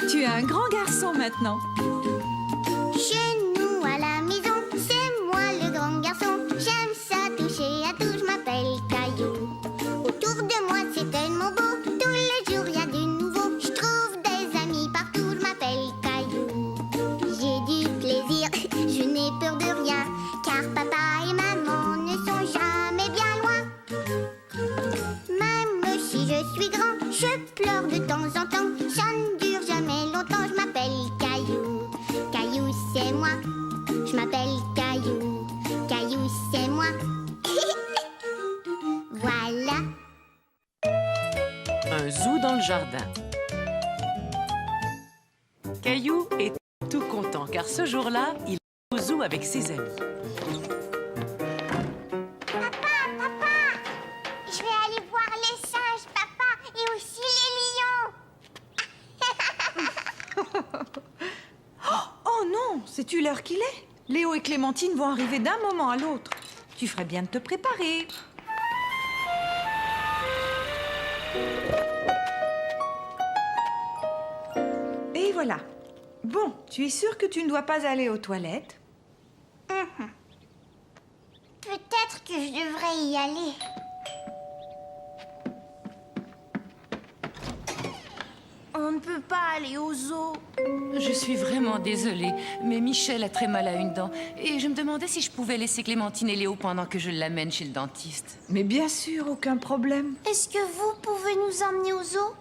Tu es un grand garçon maintenant. Chez nous à la maison, c'est moi le grand garçon. J'aime ça toucher à tout, je m'appelle Caillou. Autour de moi c'est tellement beau, tous les jours y a du nouveau. Je trouve des amis partout, je m'appelle Caillou. J'ai du plaisir, je n'ai peur de rien, car papa et maman ne sont jamais bien loin. Même si je suis grand, je pleure de temps en temps. Ça ne dure jamais longtemps, je m'appelle Caillou. Caillou c'est moi, je m'appelle Caillou. Caillou c'est moi. Voilà. Un zoo dans le jardin. Caillou est tout content car ce jour-là, il est au zoo avec ses amis. Papa, je vais aller voir les singes, papa, et aussi les lions. Oh non, sais-tu l'heure qu'il est? Léo et Clémentine vont arriver d'un moment à l'autre. Tu ferais bien de te préparer. Et voilà. Bon, tu es sûre que tu ne dois pas aller aux toilettes? Peut-être que je devrais y aller. On ne peut pas aller au zoo. Je suis vraiment désolée, mais Michel a très mal à une dent. Et je me demandais si je pouvais laisser Clémentine et Léo pendant que je l'amène chez le dentiste. Mais bien sûr, aucun problème. Est-ce que vous pouvez nous emmener au zoo?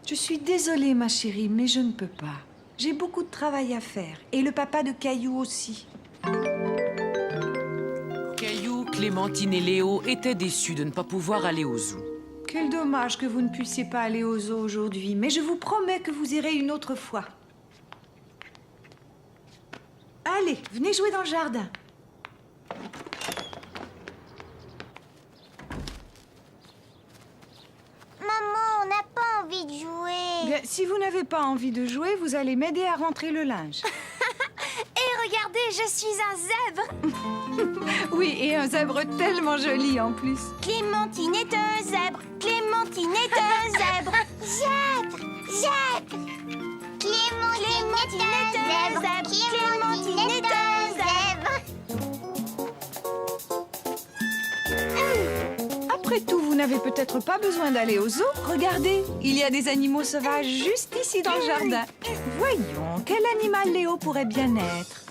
Je suis désolée, ma chérie, mais je ne peux pas. J'ai beaucoup de travail à faire. Et le papa de Caillou aussi. Caillou, Clémentine et Léo étaient déçus de ne pas pouvoir aller au zoo. Quel dommage que vous ne puissiez pas aller au zoo aujourd'hui, mais je vous promets que vous irez une autre fois. Allez, venez jouer dans le jardin. Maman, on n'a pas envie de jouer. Bien, si vous n'avez pas envie de jouer, vous allez m'aider à rentrer le linge. Et regardez, je suis un zèbre. Oui, et un zèbre tellement joli en plus. Clémentine est un zèbre. Clémentine est un zèbre. Zèbre, zèbre. Clémentine est un zèbre. Clémentine est un zèbre. Après tout, vous n'avez peut-être pas besoin d'aller au zoo. Regardez, il y a des animaux sauvages juste ici dans le jardin. Voyons, quel animal Léo pourrait bien être?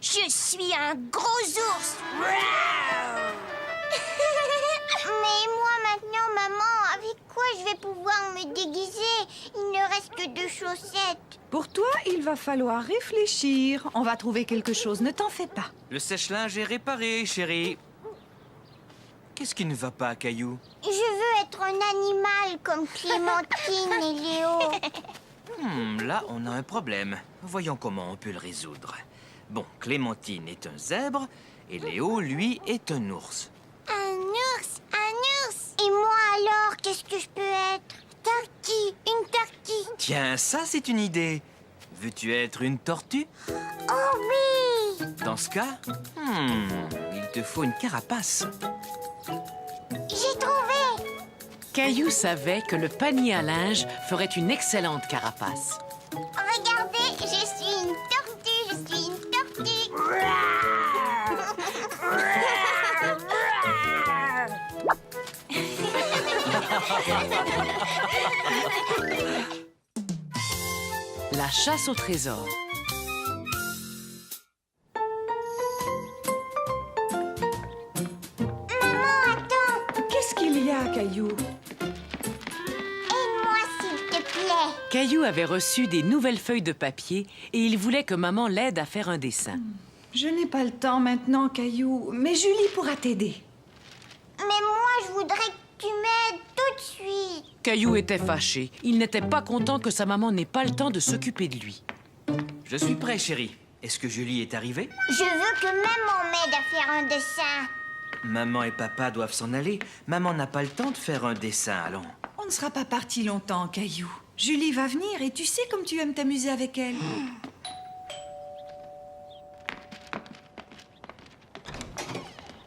Je suis un gros ours. Mais moi maintenant, maman, avec quoi je vais pouvoir me déguiser? Il ne reste que 2 chaussettes. Pour toi, il va falloir réfléchir. On va trouver quelque chose, ne t'en fais pas. Le sèche-linge est réparé, chérie. Qu'est-ce qui ne va pas, Caillou? Je veux être un animal comme Clémentine et Léo. Là, on a un problème. Voyons comment on peut le résoudre. Bon, Clémentine est un zèbre et Léo, lui, est un ours. Un ours, un ours. Et moi alors, qu'est-ce que je peux être? Turkey, une turkey. Tiens, ça, c'est une idée. Veux-tu être une tortue? Oh oui. Dans ce cas, il te faut une carapace. J'ai trouvé. Caillou savait que le panier à linge ferait une excellente carapace. Regardez, je suis une tortue, je suis une tortue. La chasse au trésor. Maman, attends. Qu'est-ce qu'il y a, Caillou? Aide-moi, s'il te plaît. Caillou avait reçu des nouvelles feuilles de papier et il voulait que maman l'aide à faire un dessin. Je n'ai pas le temps maintenant, Caillou, mais Julie pourra t'aider. Mais moi, je voudrais que tu m'aides tout de suite. Caillou était fâché. Il n'était pas content que sa maman n'ait pas le temps de s'occuper de lui. Je suis prêt, chérie. Est-ce que Julie est arrivée? Je veux que maman m'aide à faire un dessin. Maman et papa doivent s'en aller. Maman n'a pas le temps de faire un dessin, allons. On ne sera pas parti longtemps, Caillou. Julie va venir et tu sais comme tu aimes t'amuser avec elle.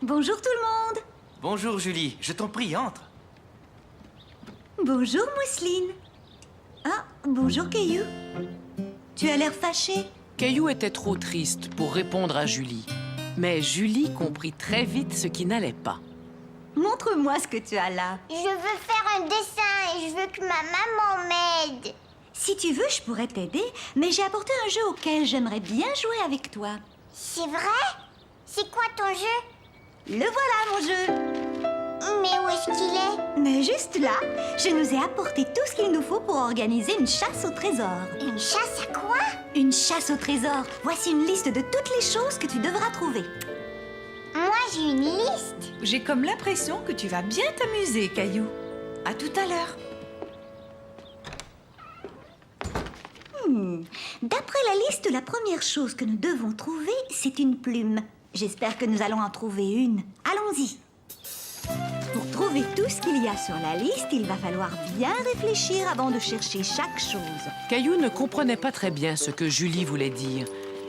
Bonjour tout le monde. Bonjour, Julie. Je t'en prie, entre. Bonjour Mousseline. Ah, bonjour Caillou. Tu as l'air fâché. Caillou était trop triste pour répondre à Julie. Mais Julie comprit très vite ce qui n'allait pas. Montre-moi ce que tu as là. Je veux faire un dessin et je veux que ma maman m'aide. Si tu veux, je pourrais t'aider, mais j'ai apporté un jeu auquel j'aimerais bien jouer avec toi. C'est vrai? C'est quoi ton jeu? Le voilà, mon jeu. Mais où est-ce qu'il est? Mais juste là, je nous ai apporté tout ce qu'il nous faut pour organiser une chasse au trésor. Une chasse à quoi? Une chasse au trésor. Voici une liste de toutes les choses que tu devras trouver. Moi, j'ai une liste. J'ai comme l'impression que tu vas bien t'amuser, Caillou. À tout à l'heure. D'après la liste, la première chose que nous devons trouver, c'est une plume. J'espère que nous allons en trouver une. Allons-y. Pour trouver tout ce qu'il y a sur la liste, il va falloir bien réfléchir avant de chercher chaque chose. Caillou ne comprenait pas très bien ce que Julie voulait dire.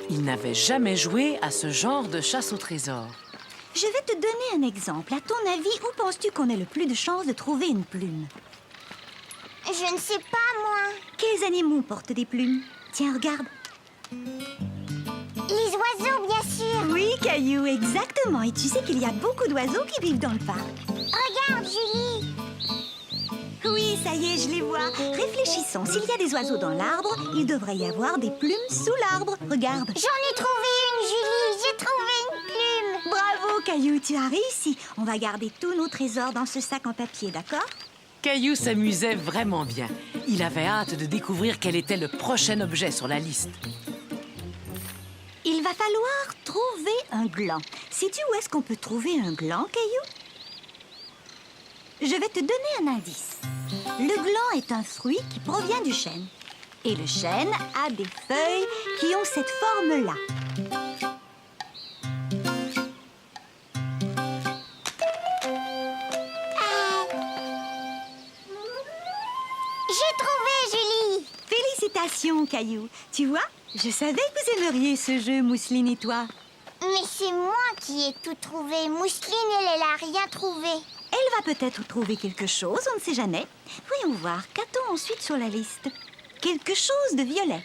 Il n'avait jamais joué à ce genre de chasse au trésor. Je vais te donner un exemple. À ton avis, où penses-tu qu'on ait le plus de chances de trouver une plume? Je ne sais pas, moi. Quels animaux portent des plumes? Tiens, regarde. Les oiseaux, bien sûr. Oui, Caillou, exactement. Et tu sais qu'il y a beaucoup d'oiseaux qui vivent dans le parc. Regarde, Julie. Oui, ça y est, je les vois. Réfléchissons. S'il y a des oiseaux dans l'arbre, il devrait y avoir des plumes sous l'arbre. Regarde. J'en ai trouvé une, Julie. J'ai trouvé une plume. Bravo, Caillou, tu as réussi. On va garder tous nos trésors dans ce sac en papier, d'accord? Caillou s'amusait vraiment bien. Il avait hâte de découvrir quel était le prochain objet sur la liste. Il va falloir trouver un gland. Sais-tu où est-ce qu'on peut trouver un gland, Caillou? Je vais te donner un indice. Le gland est un fruit qui provient du chêne. Et le chêne a des feuilles qui ont cette forme-là. J'ai trouvé, Julie. Félicitations, Caillou. Tu vois, je savais que vous aimeriez ce jeu, Mousseline et toi. Mais c'est moi qui ai tout trouvé. Mousseline, elle a rien trouvé. Elle va peut-être trouver quelque chose, on ne sait jamais. Voyons voir, qu'a-t-on ensuite sur la liste? Quelque chose de violet.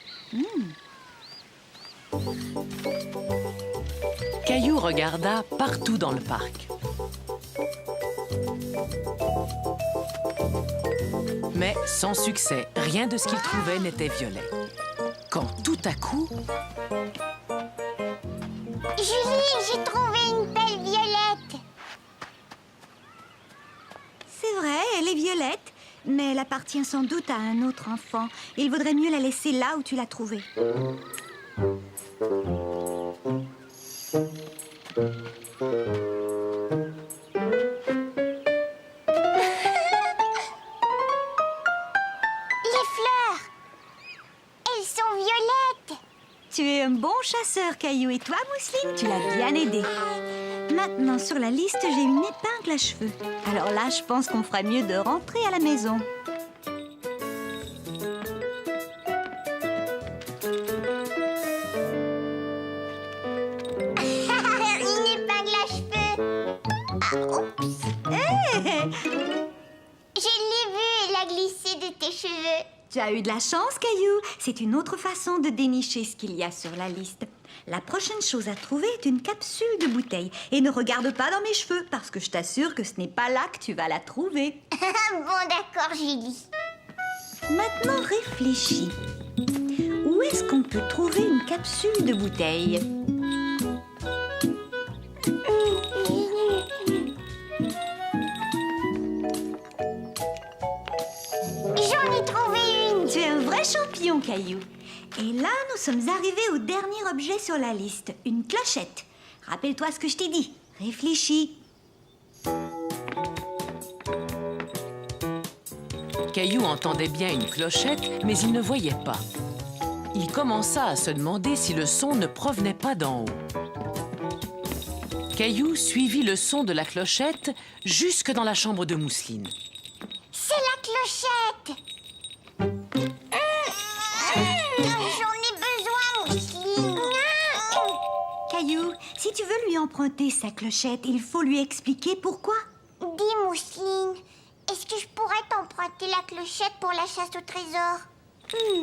Caillou regarda partout dans le parc. Mais sans succès, rien de ce qu'il trouvait n'était violet. Quand tout à coup, Julie, j'ai trouvé une belle violette. C'est vrai, elle est violette, mais elle appartient sans doute à un autre enfant. Il vaudrait mieux la laisser là où tu l'as trouvée. Les fleurs, elles sont violettes. Tu es un bon chasseur, Caillou. Et toi, Mousseline, tu l'as bien aidé. Maintenant, sur la liste, j'ai une épingle à cheveux. Alors là, je pense qu'on ferait mieux de rentrer à la maison. Une épingle à cheveux. Ah, oups. Je l'ai vue, elle a glissé de tes cheveux. Tu as eu de la chance, Caillou. C'est une autre façon de dénicher ce qu'il y a sur la liste. La prochaine chose à trouver est une capsule de bouteille. Et ne regarde pas dans mes cheveux, parce que je t'assure que ce n'est pas là que tu vas la trouver. Bon, d'accord, Julie. Maintenant, réfléchis. Où est-ce qu'on peut trouver une capsule de bouteille? J'en ai trouvé une. Tu es un vrai champion, Caillou. Et là, nous sommes arrivés au dernier objet sur la liste, une clochette. Rappelle-toi ce que je t'ai dit. Réfléchis. Caillou entendait bien une clochette, mais il ne voyait pas. Il commença à se demander si le son ne provenait pas d'en haut. Caillou suivit le son de la clochette jusque dans la chambre de Mousseline. C'est la clochette. J'en ai besoin, Mousseline. Caillou, si tu veux lui emprunter sa clochette, il faut lui expliquer pourquoi. Dis, Mousseline, est-ce que je pourrais t'emprunter la clochette pour la chasse au trésor? Hurrah,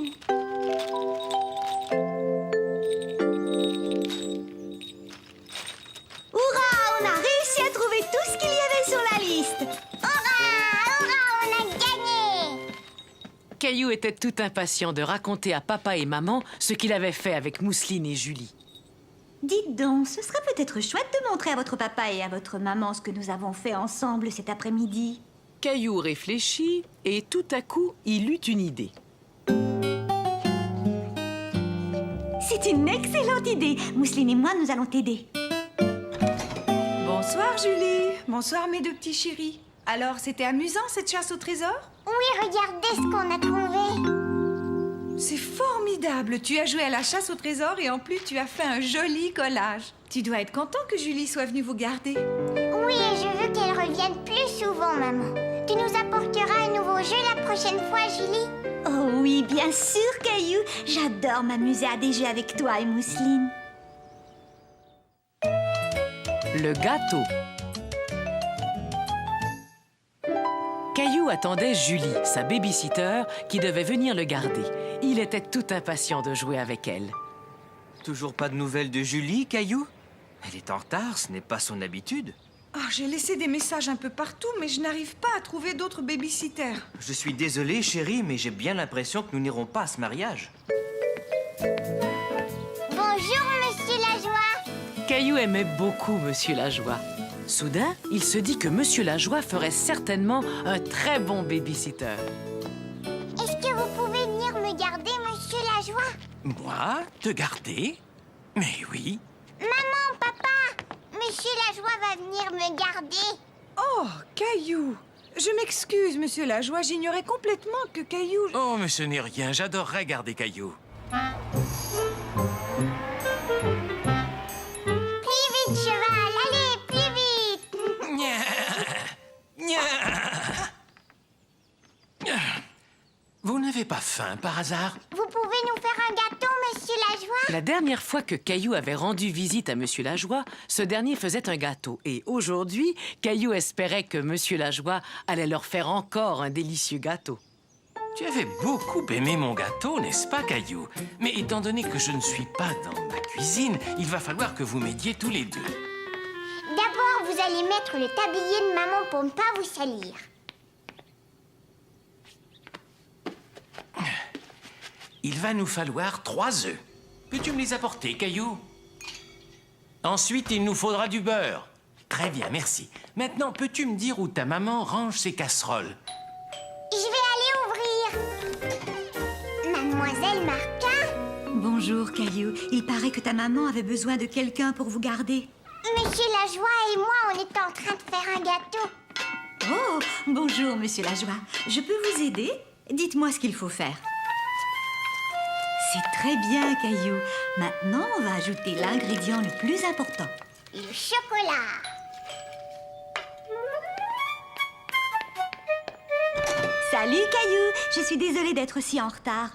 on a réussi à trouver tout ce qu'il y avait sur la liste. Hurrah, on a gagné! Caillou était tout impatient de raconter à papa et maman ce qu'il avait fait avec Mousseline et Julie. Dites donc, ce serait peut-être chouette de montrer à votre papa et à votre maman ce que nous avons fait ensemble cet après-midi. Caillou réfléchit et tout à coup, il eut une idée. C'est une excellente idée. Mousseline et moi, nous allons t'aider. Bonsoir, Julie. Bonsoir, mes deux petits chéris. Alors, c'était amusant, cette chasse au trésor? Oui, regardez ce qu'on a trouvé. C'est formidable. Tu as joué à la chasse au trésor et en plus, tu as fait un joli collage. Tu dois être content que Julie soit venue vous garder. Oui, et je veux qu'elle revienne plus souvent, maman. Tu nous apporteras un nouveau jeu la prochaine fois, Julie? Oh oui, bien sûr, Caillou. J'adore m'amuser à des jeux avec toi et Mousseline. Le gâteau. Caillou attendait Julie, sa baby-sitter, qui devait venir le garder. Il était tout impatient de jouer avec elle. Toujours pas de nouvelles de Julie, Caillou? Elle est en retard, ce n'est pas son habitude. Oh, j'ai laissé des messages un peu partout, mais je n'arrive pas à trouver d'autres baby-sitters. Je suis désolé, chérie, mais j'ai bien l'impression que nous n'irons pas à ce mariage. Bonjour, Monsieur Lajoie. Caillou aimait beaucoup Monsieur Lajoie. Soudain, il se dit que Monsieur Lajoie ferait certainement un très bon baby-sitter. Est-ce que vous pouvez venir me garder, Monsieur Lajoie? Moi? Te garder? Mais oui. Maman, papa, Monsieur Lajoie va venir me garder. Oh, Caillou. Je m'excuse, Monsieur Lajoie, j'ignorais complètement que Caillou... Oh, mais ce n'est rien, j'adorerais garder Caillou. Plus vite, cheval, allez, plus vite. Vous n'avez pas faim par hasard? Vous pouvez nous faire un gâteau, Monsieur Lajoie? La dernière fois que Caillou avait rendu visite à Monsieur Lajoie, ce dernier faisait un gâteau. Et aujourd'hui, Caillou espérait que Monsieur Lajoie allait leur faire encore un délicieux gâteau. Tu avais beaucoup aimé mon gâteau, n'est-ce pas, Caillou? Mais étant donné que je ne suis pas dans ma cuisine, il va falloir que vous m'aidiez tous les deux. D'abord, vous allez mettre le tablier de maman pour ne pas vous salir. Il va nous falloir 3 œufs. Peux-tu me les apporter, Caillou? Ensuite, il nous faudra du beurre. Très bien, merci. Maintenant, peux-tu me dire où ta maman range ses casseroles? Je vais aller ouvrir. Mademoiselle Martin? Bonjour, Caillou. Il paraît que ta maman avait besoin de quelqu'un pour vous garder. Monsieur Lajoie et moi, on est en train de faire un gâteau. Oh, bonjour, Monsieur Lajoie. Je peux vous aider? Dites-moi ce qu'il faut faire. C'est très bien, Caillou. Maintenant, on va ajouter l'ingrédient le plus important. Le chocolat. Salut, Caillou. Je suis désolée d'être si en retard.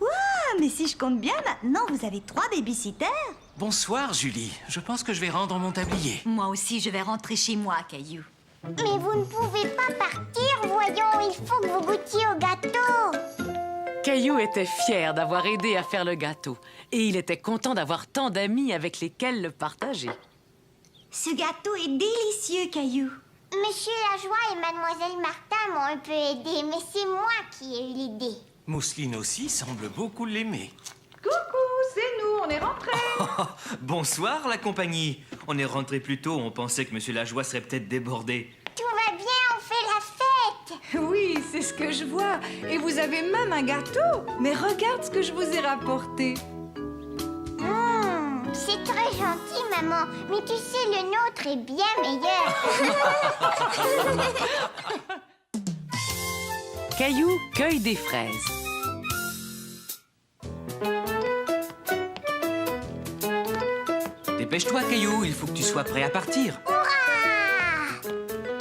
Ouah, mais si je compte bien, maintenant, vous avez 3 baby-sitters. Bonsoir, Julie. Je pense que je vais rendre mon tablier. Moi aussi, je vais rentrer chez moi, Caillou. Mais vous ne pouvez pas partir, voyons, il faut que vous goûtiez au gâteau. Caillou était fier d'avoir aidé à faire le gâteau. Et il était content d'avoir tant d'amis avec lesquels le partager. Ce gâteau est délicieux, Caillou. Monsieur Lajoie et Mademoiselle Martin m'ont un peu aidé, mais c'est moi qui ai eu l'idée. Mousseline aussi semble beaucoup l'aimer. Coucou, c'est nous, on est rentrés. Bonsoir, la compagnie. On est rentré plus tôt, on pensait que Monsieur Lajoie serait peut-être débordé. Tout va bien, on fait la fête. Oui, c'est ce que je vois. Et vous avez même un gâteau. Mais regarde ce que je vous ai rapporté. C'est très gentil, maman, mais tu sais, le nôtre est bien meilleur. Caillou cueille des fraises. Dépêche-toi, Caillou, il faut que tu sois prêt à partir. Hurrah!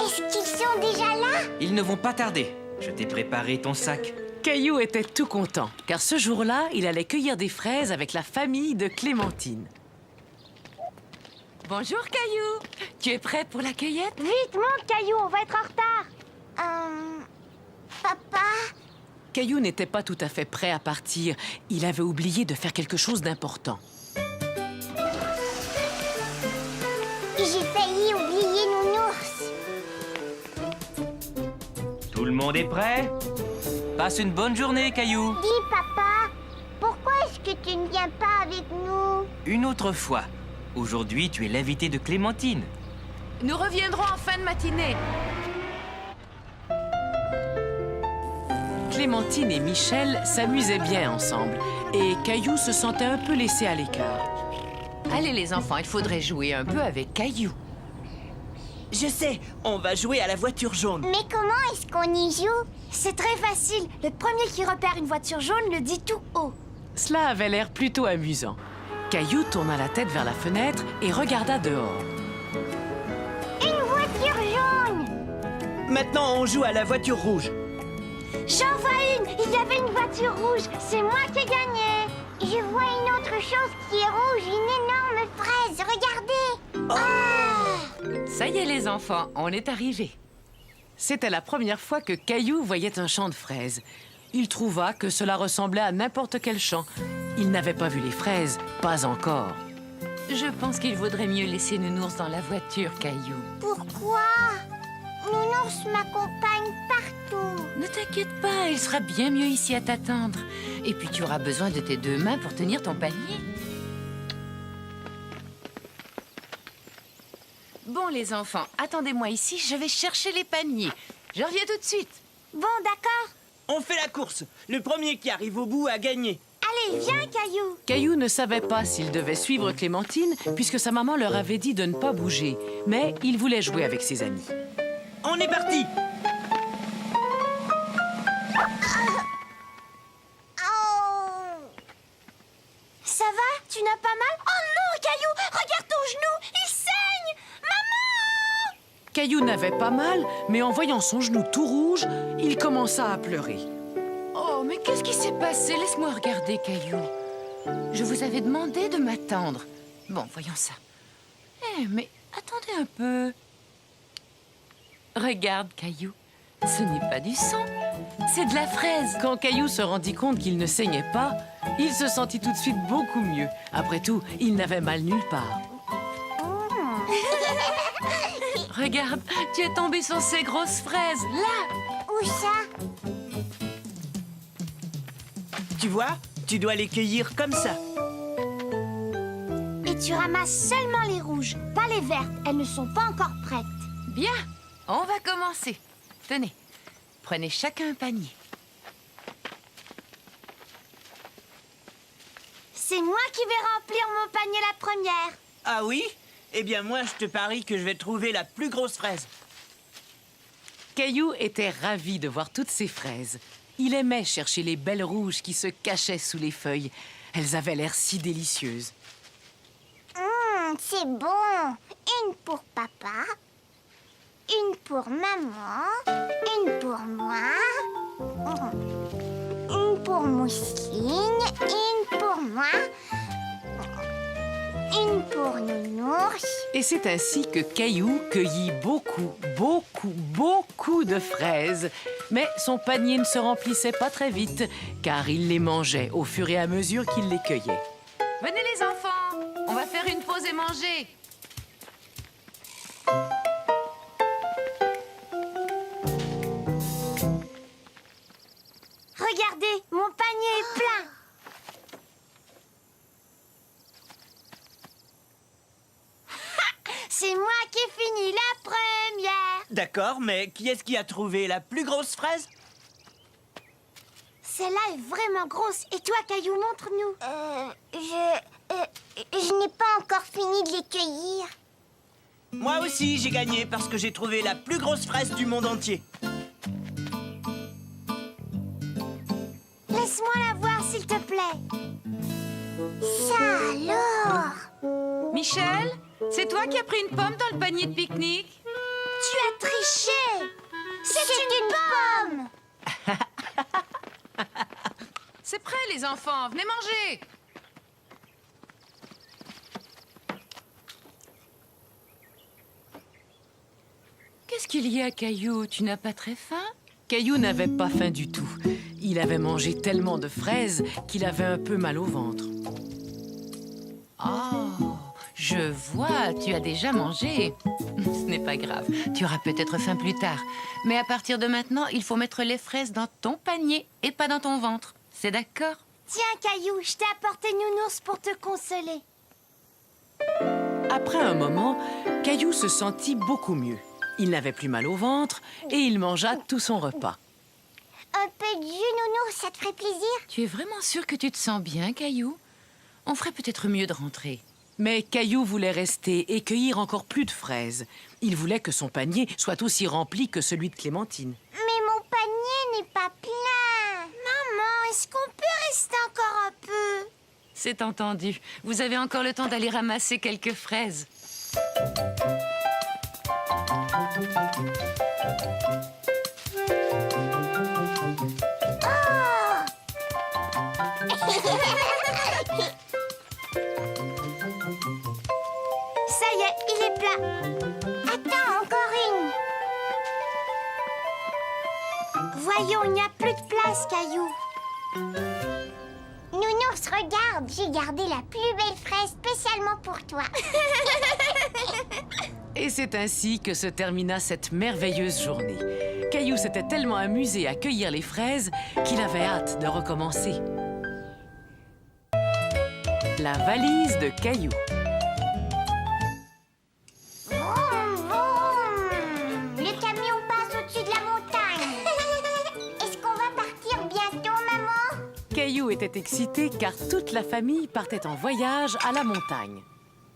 Est-ce qu'ils sont déjà là? Ils ne vont pas tarder. Je t'ai préparé ton sac. Caillou était tout content, car ce jour-là, il allait cueillir des fraises avec la famille de Clémentine. Bonjour, Caillou. Tu es prêt pour la cueillette? Vite, monte, Caillou, on va être en retard. Papa, Caillou n'était pas tout à fait prêt à partir. Il avait oublié de faire quelque chose d'important. J'ai failli oublier Nounours. Tout le monde est prêt? Passe une bonne journée, Caillou. Dis, papa, pourquoi est-ce que tu ne viens pas avec nous? Une autre fois. Aujourd'hui, tu es l'invité de Clémentine. Nous reviendrons en fin de matinée. Clémentine et Michel s'amusaient bien ensemble et Caillou se sentait un peu laissé à l'écart. Allez les enfants, il faudrait jouer un peu avec Caillou. Je sais, on va jouer à la voiture jaune. Mais comment est-ce qu'on y joue? C'est très facile. Le premier qui repère une voiture jaune le dit tout haut. Cela avait l'air plutôt amusant. Caillou tourna la tête vers la fenêtre et regarda dehors. Une voiture jaune! Maintenant, on joue à la voiture rouge. J'en vois une. Il y avait une voiture rouge. C'est moi qui ai gagné. Je vois une autre chose qui est rouge, une énorme fraise. Regardez! Ça y est les enfants, on est arrivés. C'était la première fois que Caillou voyait un champ de fraises. Il trouva que cela ressemblait à n'importe quel champ. Il n'avait pas vu les fraises, pas encore. Je pense qu'il vaudrait mieux laisser Nounours dans la voiture, Caillou. Pourquoi? Nounours m'accompagne partout. Ne t'inquiète pas, il sera bien mieux ici à t'attendre. Et puis tu auras besoin de tes deux mains pour tenir ton panier. Bon les enfants, attendez-moi ici, je vais chercher les paniers. Je reviens tout de suite. Bon, d'accord. On fait la course. Le premier qui arrive au bout a gagné. Allez, viens, Caillou. Caillou ne savait pas s'il devait suivre Clémentine puisque sa maman leur avait dit de ne pas bouger. Mais il voulait jouer avec ses amis. On est parti. Oh! Ça va? Tu n'as pas mal? Oh non, Caillou! Regarde ton genou! Il saigne! Maman! Caillou n'avait pas mal, mais en voyant son genou tout rouge, il commença à pleurer. Oh, mais qu'est-ce qui s'est passé? Laisse-moi regarder, Caillou. Je vous avais demandé de m'attendre. Bon, voyons ça. Eh, mais attendez un peu. Regarde, Caillou. Ce n'est pas du sang, c'est de la fraise. Quand Caillou se rendit compte qu'il ne saignait pas, il se sentit tout de suite beaucoup mieux. Après tout, il n'avait mal nulle part. Regarde, tu es tombé sur ces grosses fraises, là. Où ça? Tu vois, tu dois les cueillir comme ça. Et tu ramasses seulement les rouges, pas les vertes. Elles ne sont pas encore prêtes. Bien, on va commencer. Tenez, prenez chacun un panier. C'est moi qui vais remplir mon panier la première. Ah oui? Eh bien, moi, je te parie que je vais trouver la plus grosse fraise. Caillou était ravi de voir toutes ces fraises. Il aimait chercher les belles rouges qui se cachaient sous les feuilles. Elles avaient l'air si délicieuses. C'est bon. Une pour papa, une pour maman, une pour moi, une pour Mousseline, une pour moi, une pour Nounours. Et c'est ainsi que Caillou cueillit beaucoup de fraises. Mais son panier ne se remplissait pas très vite, car il les mangeait au fur et à mesure qu'il les cueillait. Venez les enfants, on va faire une pause et manger. Regardez, mon panier est plein. C'est moi qui ai fini la première. D'accord, mais qui est-ce qui a trouvé la plus grosse fraise? Celle-là est vraiment grosse. Et toi, Caillou, montre-nous. Je n'ai pas encore fini de les cueillir. Moi aussi, j'ai gagné parce que j'ai trouvé la plus grosse fraise du monde entier. Laisse-moi la voir, s'il te plaît. Ça alors? Michel, c'est toi qui as pris une pomme dans le panier de pique-nique? Tu as triché. C'est une pomme. C'est prêt les enfants, venez manger. Qu'est-ce qu'il y a, Caillou? Tu n'as pas très faim? Caillou n'avait pas faim du tout. Il Il avait mangé tellement de fraises qu'il avait un peu mal au ventre. Oh, je vois, tu as déjà mangé. Ce n'est pas grave, tu auras peut-être faim plus tard. Mais à partir de maintenant, il faut mettre les fraises dans ton panier et pas dans ton ventre. C'est d'accord? Tiens, Caillou, je t'ai apporté Nounours pour te consoler. Après un moment, Caillou se sentit beaucoup mieux. Il n'avait plus mal au ventre et il mangea tout son repas. Un peu de jus, Nounours, ça te ferait plaisir? Tu es vraiment sûr que tu te sens bien, Caillou? On ferait peut-être mieux de rentrer. Mais Caillou voulait rester et cueillir encore plus de fraises. Il voulait que son panier soit aussi rempli que celui de Clémentine. Mais mon panier n'est pas plein. Maman, est-ce qu'on peut rester encore un peu? C'est entendu. Vous avez encore le temps d'aller ramasser quelques fraises. Ça y est, il est plat. Attends, encore une. Voyons, il n'y a plus de place, Caillou. Nounours, regarde, j'ai gardé la plus belle fraise spécialement pour toi. Et c'est ainsi que se termina cette merveilleuse journée. Caillou s'était tellement amusé à cueillir les fraises qu'il avait hâte de recommencer. La valise de Caillou. Vroom, vroom. Le camion passe au-dessus de la montagne. Est-ce qu'on va partir bientôt, maman? Caillou était excité car toute la famille partait en voyage à la montagne.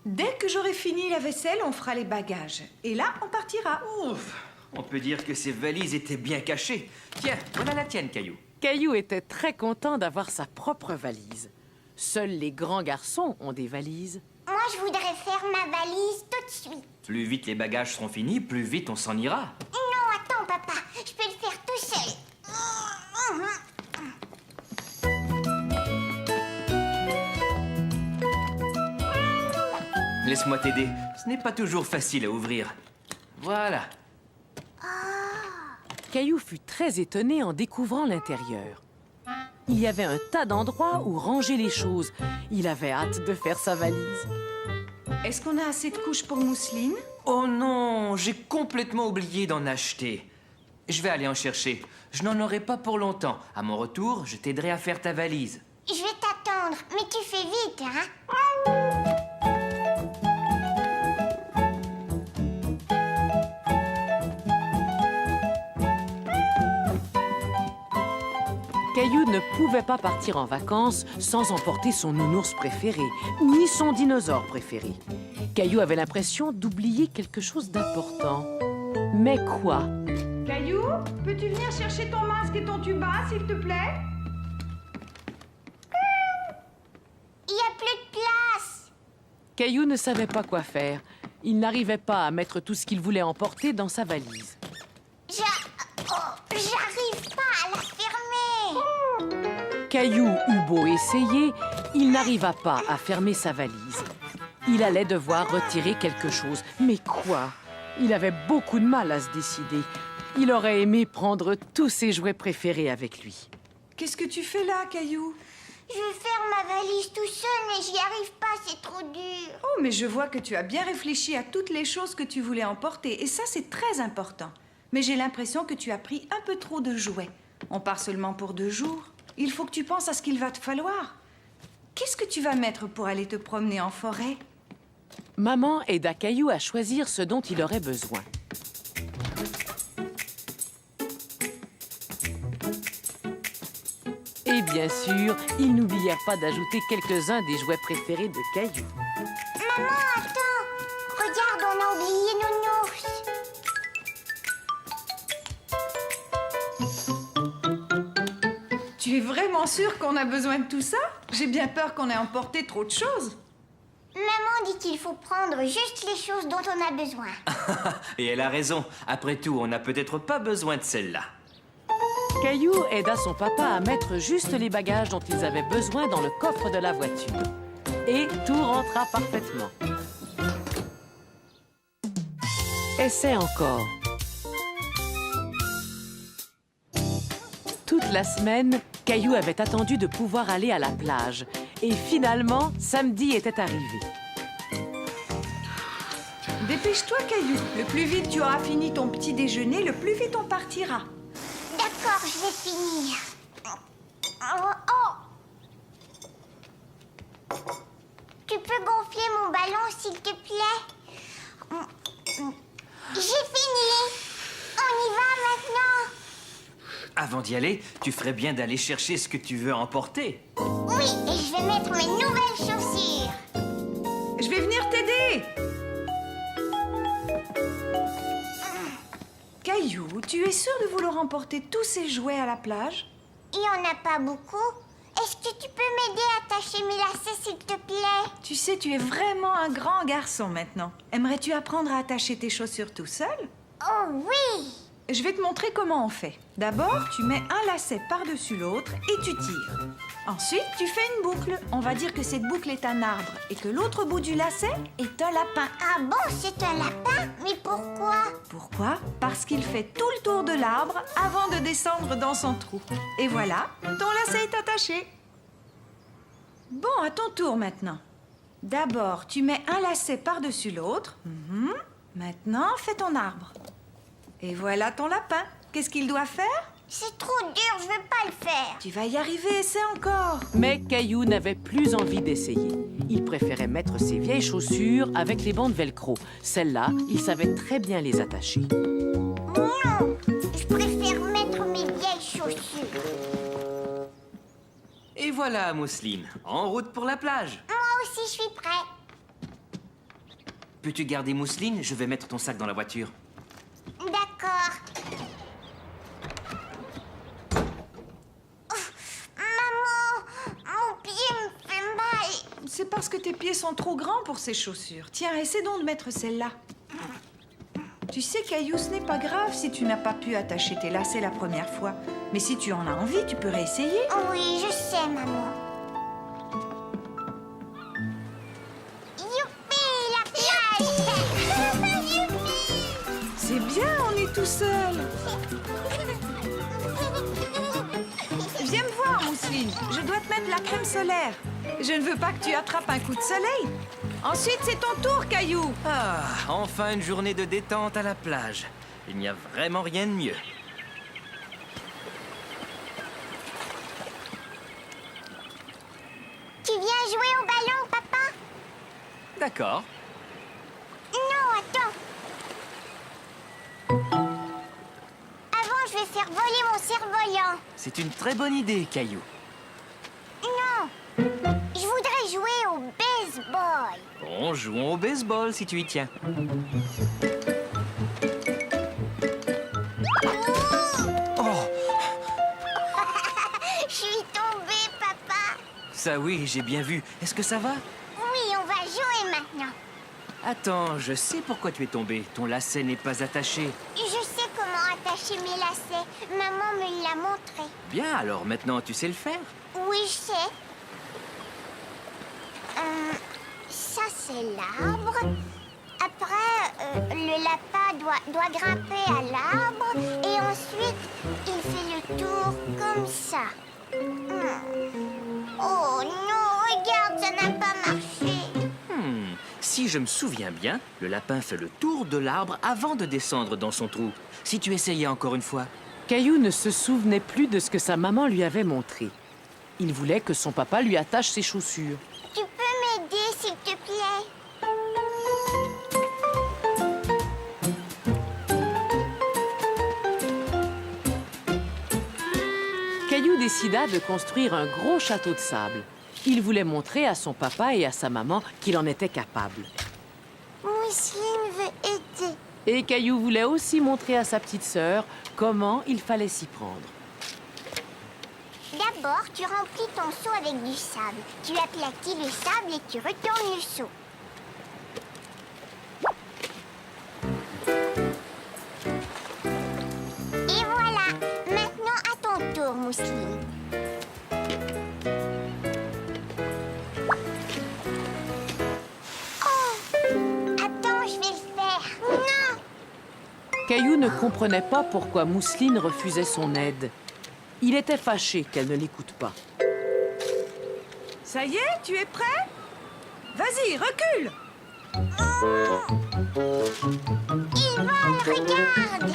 Dès que j'aurai fini la vaisselle, on fera les bagages. Et là, on partira. Ouf! On peut dire que ces valises étaient bien cachées. Tiens, voilà la tienne, Caillou. Caillou était très content d'avoir sa propre valise. Seuls les grands garçons ont des valises. Moi, je voudrais faire ma valise tout de suite. Plus vite les bagages seront finis, plus vite on s'en ira. Non, attends, papa. Je peux le faire tout seul. Laisse-moi t'aider. Ce n'est pas toujours facile à ouvrir. Voilà. Caillou fut très étonné en découvrant l'intérieur. Il y avait un tas d'endroits où ranger les choses. Il avait hâte de faire sa valise. Est-ce qu'on a assez de couches pour mousseline? Oh non, j'ai complètement oublié d'en acheter. Je vais aller en chercher. Je n'en aurai pas pour longtemps. À mon retour, je t'aiderai à faire ta valise. Je vais t'attendre, mais tu fais vite, hein? Caillou ne pouvait pas partir en vacances sans emporter son nounours préféré, ni son dinosaure préféré. Caillou avait l'impression d'oublier quelque chose d'important. Mais quoi? Caillou, peux-tu venir chercher ton masque et ton tuba, s'il te plaît? Il n'y a plus de place. Caillou ne savait pas quoi faire. Il n'arrivait pas à mettre tout ce qu'il voulait emporter dans sa valise. J'arrive pas à la fermer. Caillou eut beau essayer, il n'arriva pas à fermer sa valise. Il allait devoir retirer quelque chose. Mais quoi? Il avait beaucoup de mal à se décider. Il aurait aimé prendre tous ses jouets préférés avec lui. Qu'est-ce que tu fais là, Caillou? Je veux faire ma valise tout seul, mais j'y arrive pas, c'est trop dur. Oh, mais je vois que tu as bien réfléchi à toutes les choses que tu voulais emporter. Et ça, c'est très important. Mais j'ai l'impression que tu as pris un peu trop de jouets. On part seulement pour 2 jours. Il faut que tu penses à ce qu'il va te falloir. Qu'est-ce que tu vas mettre pour aller te promener en forêt? Maman aida Caillou à choisir ce dont il aurait besoin. Et bien sûr, ils n'oublièrent pas d'ajouter quelques-uns des jouets préférés de Caillou. Maman, attends. Regarde, on a oublié Nounours. Tu es vraiment sûre qu'on a besoin de tout ça? J'ai bien peur qu'on ait emporté trop de choses. Maman dit qu'il faut prendre juste les choses dont on a besoin. Et elle a raison. Après tout, on n'a peut-être pas besoin de celle-là. Caillou aida son papa à mettre juste les bagages dont ils avaient besoin dans le coffre de la voiture. Et tout rentra parfaitement. Essaie encore. Toute Toute la semaine, Caillou avait attendu de pouvoir aller à la plage. Et finalement, samedi était arrivé. Dépêche-toi, Caillou. Le plus vite tu auras fini ton petit déjeuner, le plus vite on partira. D'accord, je vais finir. Oh. Tu peux gonfler mon ballon, s'il te plaît? J'ai fini. On y va maintenant. Avant d'y aller, tu ferais bien d'aller chercher ce que tu veux emporter. Oui, et je vais mettre mes nouvelles chaussures. Je vais venir t'aider. Caillou, tu es sûr de vouloir emporter tous ces jouets à la plage? Il n'y en a pas beaucoup. Est-ce que tu peux m'aider à attacher mes lacets, s'il te plaît? Tu sais, tu es vraiment un grand garçon maintenant. Aimerais-tu apprendre à attacher tes chaussures tout seul? Oh oui! Je vais te montrer comment on fait. D'abord, tu mets un lacet par-dessus l'autre et tu tires. Ensuite, tu fais une boucle. On va dire que cette boucle est un arbre et que l'autre bout du lacet est un lapin. Ah bon, c'est un lapin? Mais pourquoi? Pourquoi? Parce qu'il fait tout le tour de l'arbre avant de descendre dans son trou. Et voilà, ton lacet est attaché. Bon, à ton tour maintenant. D'abord, tu mets un lacet par-dessus l'autre. Maintenant, fais ton arbre. Et voilà ton lapin. Qu'est-ce qu'il doit faire? C'est trop dur, je veux pas le faire. Tu vas y arriver, essaie encore. Mais Caillou n'avait plus envie d'essayer. Il préférait mettre ses vieilles chaussures avec les bandes velcro. Celles-là, il savait très bien les attacher. Non, je préfère mettre mes vieilles chaussures. Et voilà, Mousseline, en route pour la plage. Moi aussi, je suis prêt. Peux-tu garder Mousseline? Je vais mettre ton sac dans la voiture. D'accord. Maman, mon pied me fait mal. C'est parce que tes pieds sont trop grands pour ces chaussures. Tiens, essaie donc de mettre celle-là. Tu sais, Caillou, ce n'est pas grave si tu n'as pas pu attacher tes lacets la première fois. Mais si tu en as envie, tu peux réessayer. Oui, je sais, maman. Youpi, la plage. Youpi. C'est bien, on est tout seul. Viens me voir, Mousseline. Je dois te mettre la crème solaire. Je ne veux pas que tu attrapes un coup de soleil. Ensuite, c'est ton tour, Caillou. Ah, enfin une journée de détente à la plage. Il n'y a vraiment rien de mieux. Tu viens jouer au ballon, papa? D'accord. Non, attends. Avant, je vais faire voler mon cerf-volant. C'est une très bonne idée, Caillou. Non, je voudrais jouer au baseball. Bon, jouons au baseball si tu y tiens. Oh, Je suis tombée, papa. ça oui, j'ai bien vu. Est-ce que ça va? Oui, on va jouer maintenant. Attends, je sais pourquoi tu es tombé. Ton lacet n'est pas attaché. Je sais comment attacher mes lacets. Maman me l'a montré. Bien, alors maintenant tu sais le faire. Oui, je sais. Ça, c'est l'arbre. Après, le lapin doit grimper à l'arbre. Et ensuite, il fait le tour comme ça. Oh non, regarde, ça n'a pas marché. Si je me souviens bien, le lapin fait le tour de l'arbre avant de descendre dans son trou. Si tu essayais encore une fois. Caillou ne se souvenait plus de ce que sa maman lui avait montré. Il voulait que son papa lui attache ses chaussures. Tu peux m'aider, s'il te plaît? Caillou décida de construire un gros château de sable. Il voulait montrer à son papa et à sa maman qu'il en était capable. Mousseline veut aider. Et Caillou voulait aussi montrer à sa petite sœur comment il fallait s'y prendre. D'abord, tu remplis ton seau avec du sable. Tu aplatis le sable et tu retournes le seau. Et voilà. Maintenant, à ton tour, Mousseline. Oh! Attends, je vais le faire. Non! Caillou ne comprenait pas pourquoi Mousseline refusait son aide. Il était fâché qu'elle ne l'écoute pas. Ça y est, tu es prêt? Vas-y, recule! Il vole, regarde!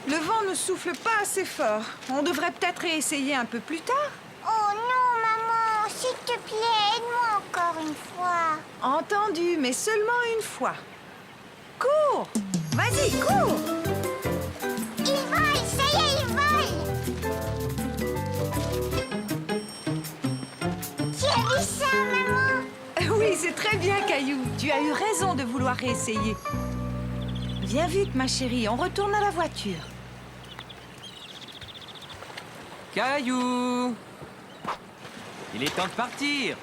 Le vent ne souffle pas assez fort. On devrait peut-être réessayer un peu plus tard. Oh non, maman, s'il te plaît, aide-moi encore une fois. Entendu, mais seulement une fois. Cours! Vas-y, cours! Il vole, ça y est, il vole! Tu as vu ça, maman? Oui, c'est très bien, Caillou. Tu as eu raison de vouloir réessayer. Viens vite, ma chérie, on retourne à la voiture. Caillou! Il est temps de partir.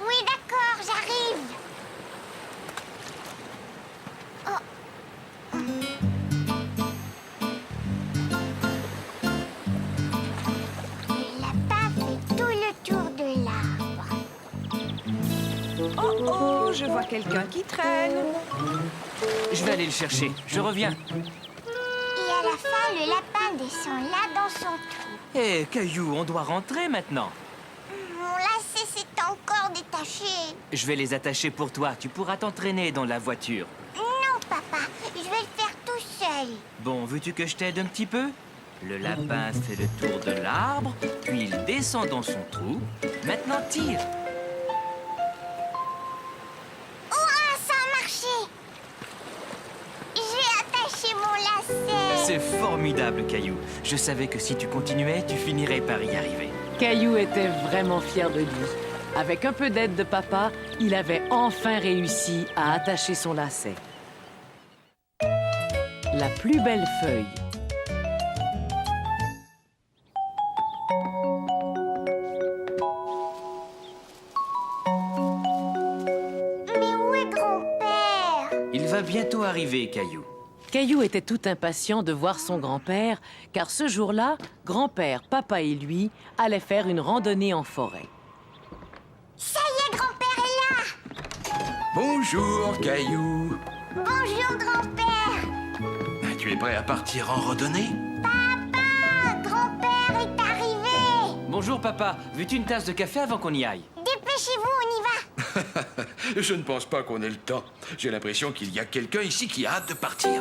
Oui, d'accord, j'arrive. Le lapin fait tout le tour de l'arbre. Oh, oh, je vois quelqu'un qui traîne. Je vais aller le chercher. Je reviens. Et à la fin, le lapin descend là dans son trou. Hé, Caillou, on doit rentrer maintenant. Mon lacet s'est encore détaché. Je vais les attacher pour toi. Tu pourras t'entraîner dans la voiture. Non, papa, je vais le faire tout seul. Bon, veux-tu que je t'aide un petit peu? Le lapin fait le tour de l'arbre, puis il descend dans son trou. Maintenant, tire. Ouah, ça a marché. J'ai attaché mon lacet. C'est formidable, Caillou. Je savais que si tu continuais, tu finirais par y arriver. Caillou était vraiment fier de lui. Avec un peu d'aide de papa, il avait enfin réussi à attacher son lacet. La plus belle feuille. Mais où est grand-père? Il va bientôt arriver, Caillou. Caillou était tout impatient de voir son grand-père, car ce jour-là, grand-père, papa et lui allaient faire une randonnée en forêt. Ça y est, grand-père est là. Bonjour, Caillou. Bonjour, grand-père. Tu es prêt à partir en randonnée? Papa, grand-père est arrivé. Bonjour, papa. Veux-tu une tasse de café avant qu'on y aille? Dépêchez-vous, on y va. Je ne pense pas qu'on ait le temps. J'ai l'impression qu'il y a quelqu'un ici qui a hâte de partir.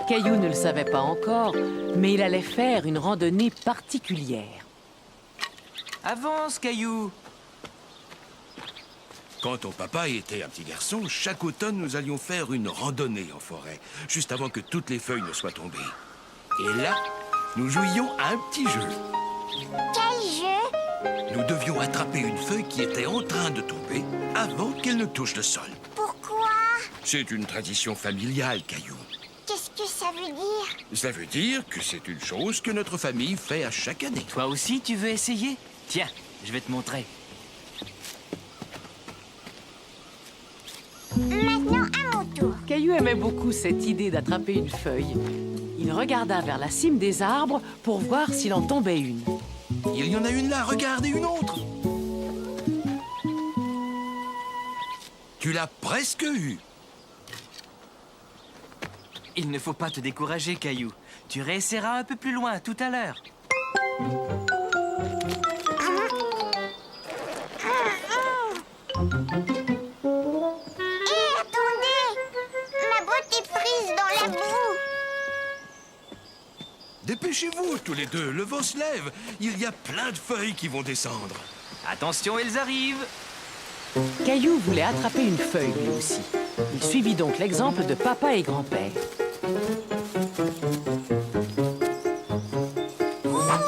Caillou ne le savait pas encore, mais il allait faire une randonnée particulière. Avance, Caillou. Quand ton papa était un petit garçon, chaque automne, nous allions faire une randonnée en forêt, juste avant que toutes les feuilles ne soient tombées. Et là, nous jouions à un petit jeu. Quel jeu? Nous devions attraper une feuille qui était en train de tomber avant qu'elle ne touche le sol. Pourquoi? C'est une tradition familiale, Caillou. Qu'est-ce que ça veut dire? Ça veut dire que c'est une chose que notre famille fait à chaque année. Toi aussi, tu veux essayer? Tiens, je vais te montrer. Maintenant, à mon tour. Caillou aimait beaucoup cette idée d'attraper une feuille. Il regarda vers la cime des arbres pour voir s'il en tombait une. Il y en a une là, regarde, et une autre. Tu l'as presque eu. Il ne faut pas te décourager, Caillou. Tu réessayeras un peu plus loin tout à l'heure. Hé, attendez! Ma botte est prise dans la boue. Dépêchez-vous, tous les deux, le vent se lève. Il y a plein de feuilles qui vont descendre. Attention, elles arrivent. Caillou voulait attraper une feuille lui aussi. Il suivit donc l'exemple de papa et grand-père. Voilà,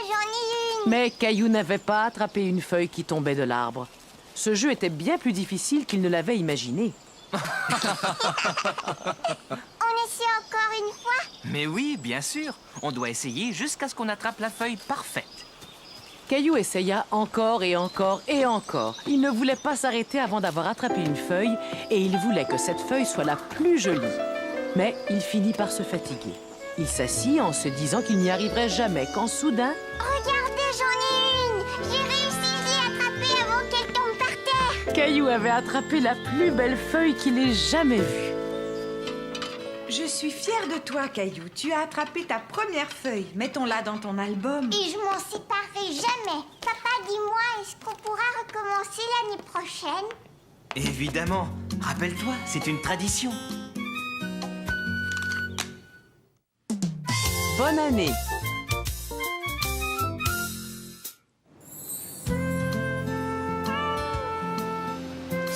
j'en ai une. Mais Caillou n'avait pas attrapé une feuille qui tombait de l'arbre. Ce jeu était bien plus difficile qu'il ne l'avait imaginé. On essaie encore une fois? Mais oui, bien sûr. On doit essayer jusqu'à ce qu'on attrape la feuille parfaite. Caillou essaya encore et encore et encore. Il ne voulait pas s'arrêter avant d'avoir attrapé une feuille et il voulait que cette feuille soit la plus jolie. Mais il finit par se fatiguer. Il s'assit en se disant qu'il n'y arriverait jamais quand soudain... Regardez, j'en ai une. J'ai réussi, je l'ai attrapée avant qu'elle tombe par terre. Caillou avait attrapé la plus belle feuille qu'il ait jamais vue. Je suis fière de toi, Caillou. Tu as attrapé ta première feuille. Mettons-la dans ton album. Et je m'en séparerai jamais. Papa, dis-moi, est-ce qu'on pourra recommencer l'année prochaine? Évidemment. Rappelle-toi, c'est une tradition. Bonne année!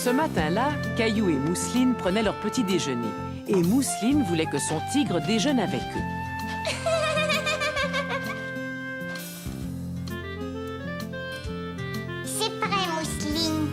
Ce matin-là, Caillou et Mousseline prenaient leur petit déjeuner. Et Mousseline voulait que son tigre déjeune avec eux. C'est prêt, Mousseline.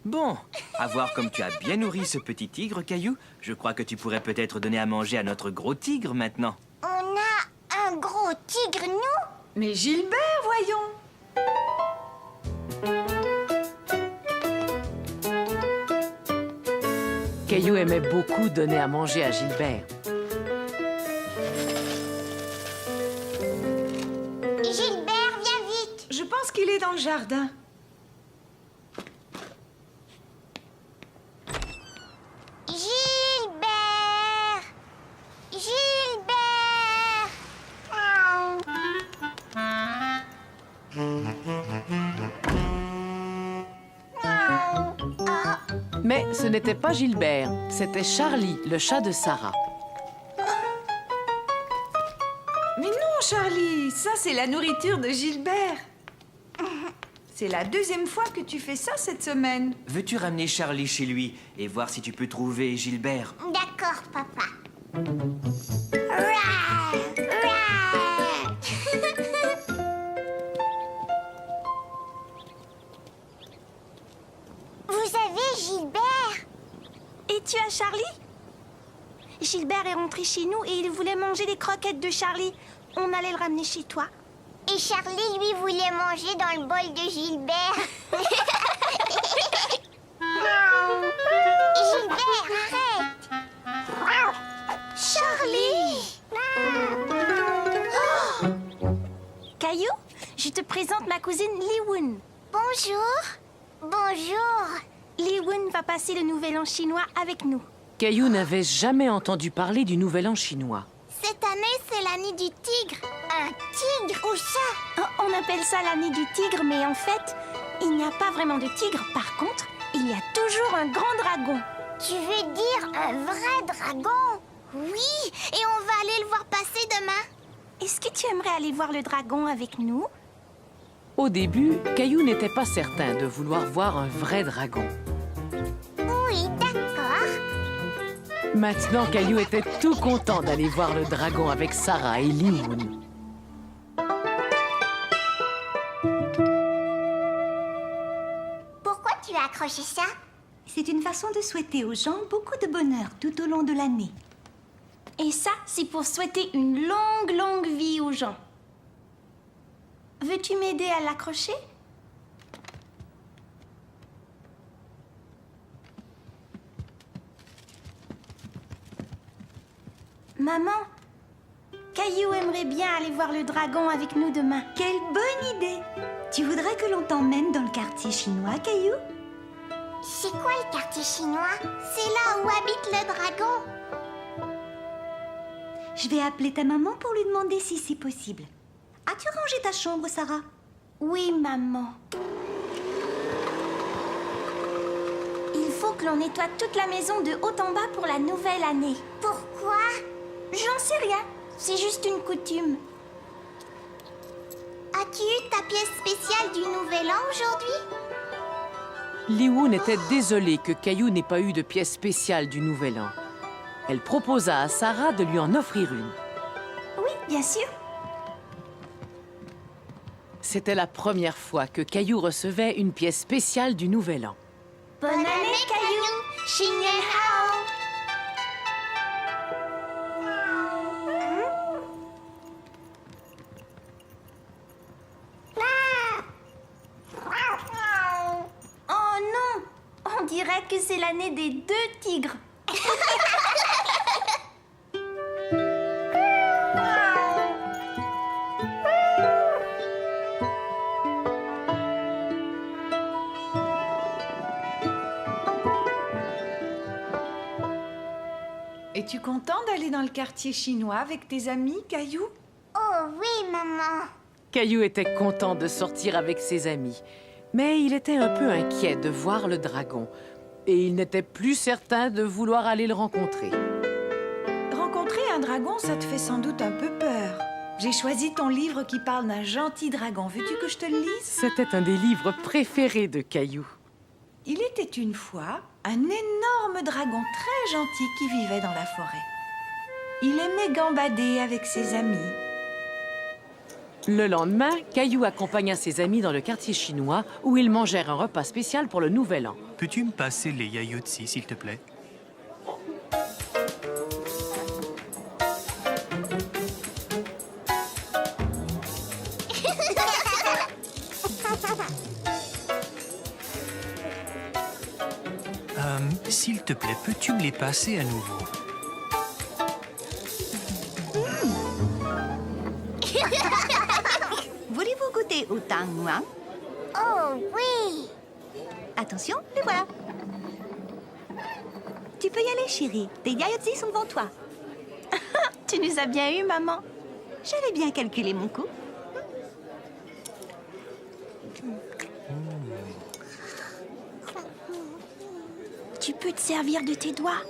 Bon, à voir comme tu as bien nourri ce petit tigre, Caillou, je crois que tu pourrais peut-être donner à manger à notre gros tigre maintenant. On a un gros tigre, nous? Mais Gilbert, voyons. Caillou aimait beaucoup donner à manger à Gilbert. Gilbert, viens vite. Je pense qu'il est dans le jardin. Gilbert! Gilbert! Mais ce n'était pas Gilbert, c'était Charlie, le chat de Sarah. Mais non, Charlie, ça c'est la nourriture de Gilbert. C'est la deuxième fois que tu fais ça cette semaine. Veux-tu ramener Charlie chez lui et voir si tu peux trouver Gilbert? D'accord, papa. Rouah! Rouah! Vous avez Gilbert? Et tu as Charlie? Gilbert est rentré chez nous et il voulait manger les croquettes de Charlie. On allait le ramener chez toi. Et Charlie, lui, voulait manger dans le bol de Gilbert. Gilbert, arrête! Charlie! Caillou, je te présente ma cousine Li-Woon. Bonjour. Bonjour. Li-Woon va passer le nouvel an chinois avec nous. Caillou n'avait jamais entendu parler du Nouvel An chinois. Cette année, c'est l'année du tigre. Un tigre? Où ça? Oh, on appelle ça l'année du tigre, mais en fait, il n'y a pas vraiment de tigre. Par contre, il y a toujours un grand dragon. Tu veux dire un vrai dragon? Oui, et on va aller le voir passer demain. Est-ce que tu aimerais aller voir le dragon avec nous? Au début, Caillou n'était pas certain de vouloir voir un vrai dragon. Oui, d'accord. Maintenant, Caillou était tout content d'aller voir le dragon avec Sarah et Li-Woon. Pourquoi tu as accroché ça? C'est une façon de souhaiter aux gens beaucoup de bonheur tout au long de l'année. Et ça, c'est pour souhaiter une longue, longue vie aux gens. Veux-tu m'aider à l'accrocher? Maman, Caillou aimerait bien aller voir le dragon avec nous demain. Quelle bonne idée! Tu voudrais que l'on t'emmène dans le quartier chinois, Caillou? C'est quoi le quartier chinois? C'est là où habite le dragon. Je vais appeler ta maman pour lui demander si c'est possible. As-tu rangé ta chambre, Sarah? Oui, maman. Il faut que l'on nettoie toute la maison de haut en bas pour la nouvelle année. Pourquoi? J'en sais rien. C'est juste une coutume. As-tu eu ta pièce spéciale du Nouvel An aujourd'hui? Li-Woon était désolée que Caillou n'ait pas eu de pièce spéciale du Nouvel An. Elle proposa à Sarah de lui en offrir une. Oui, bien sûr. C'était la première fois que Caillou recevait une pièce spéciale du Nouvel An. Bonne année, Caillou. Xin Nian Hao. Oh non! On dirait dirait que c'est l'année des 2 tigres. Es-tu content d'aller dans le quartier chinois avec tes amis, Caillou? Oh oui, maman. Caillou était content de sortir avec ses amis, mais il était un peu inquiet de voir le dragon et il n'était plus certain de vouloir aller le rencontrer. Rencontrer un dragon, ça te fait sans doute un peu peur. J'ai choisi ton livre qui parle d'un gentil dragon. Veux-tu que je te le lise? C'était un des livres préférés de Caillou. Il était une fois un énorme dragon très gentil qui vivait dans la forêt. Il aimait gambader avec ses amis. Le lendemain, Caillou accompagna ses amis dans le quartier chinois où ils mangèrent un repas spécial pour le Nouvel An. Peux-tu me passer les yaourtsi, s'il te plaît? S'il te plaît, peux-tu me les passer à nouveau? Voulez-vous goûter au tang muang? Oh oui. Attention, les voilà. Tu peux y aller, chérie. Tes yaourtsi sont devant toi. Tu nous as bien eu, maman. J'avais bien calculé mon coup. Tu peux te servir de tes doigts.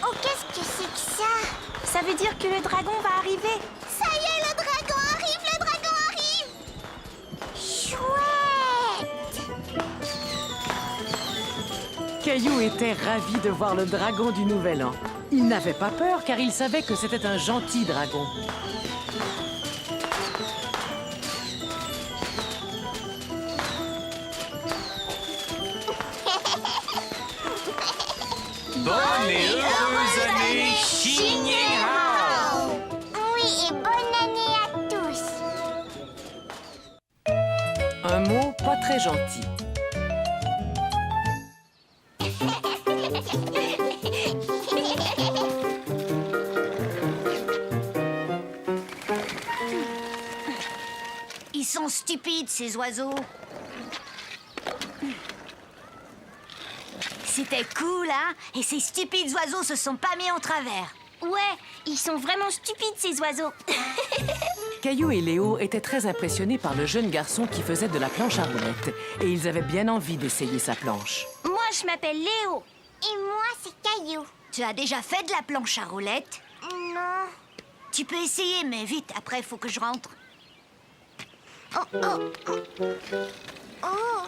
Oh, qu'est-ce que c'est que ça? Ça veut dire que le dragon va arriver. Ça y est, le dragon arrive, le dragon arrive. Chouette. Caillou était ravi de voir le dragon du Nouvel An. Il n'avait pas peur car il savait que c'était un gentil dragon. Bonne et heureuse année, Xin Yin Hao! Oui, et bonne année à tous. Un mot pas très gentil. Ils sont stupides, ces oiseaux. C'était cool, hein? Et ces stupides oiseaux se sont pas mis en travers. Ouais, ils sont vraiment stupides, ces oiseaux. Caillou et Léo étaient très impressionnés par le jeune garçon qui faisait de la planche à roulettes. Et ils avaient bien envie d'essayer sa planche. Moi, je m'appelle Léo. Et moi, c'est Caillou. Tu as déjà fait de la planche à roulettes? Non. Tu peux essayer, mais vite, après, faut que je rentre. Oh, oh, oh. Oh.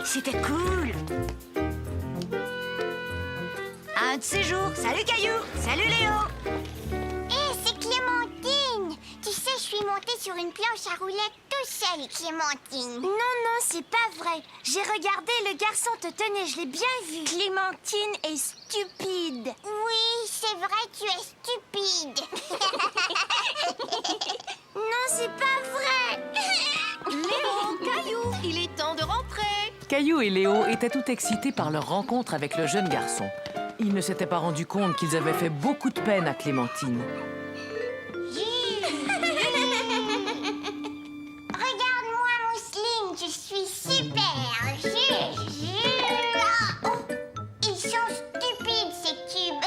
C'était cool. Un de ces jours. Salut Caillou. Salut Léo. Hé, c'est Clémentine. Tu sais, je suis montée sur une planche à roulettes tout seul, Clémentine. Non, non, c'est pas vrai. J'ai regardé, le garçon te tenait, je l'ai bien vu. Clémentine est stupide. Oui, c'est vrai, tu es stupide. Non, c'est pas vrai. Léo, Caillou, il est temps de rentrer. Caillou et Léo étaient tout excités par leur rencontre avec le jeune garçon. Ils ne s'étaient pas rendus compte qu'ils avaient fait beaucoup de peine à Clémentine. Regarde-moi, Mousseline, je suis super. Oh, ils sont stupides, ces tubes.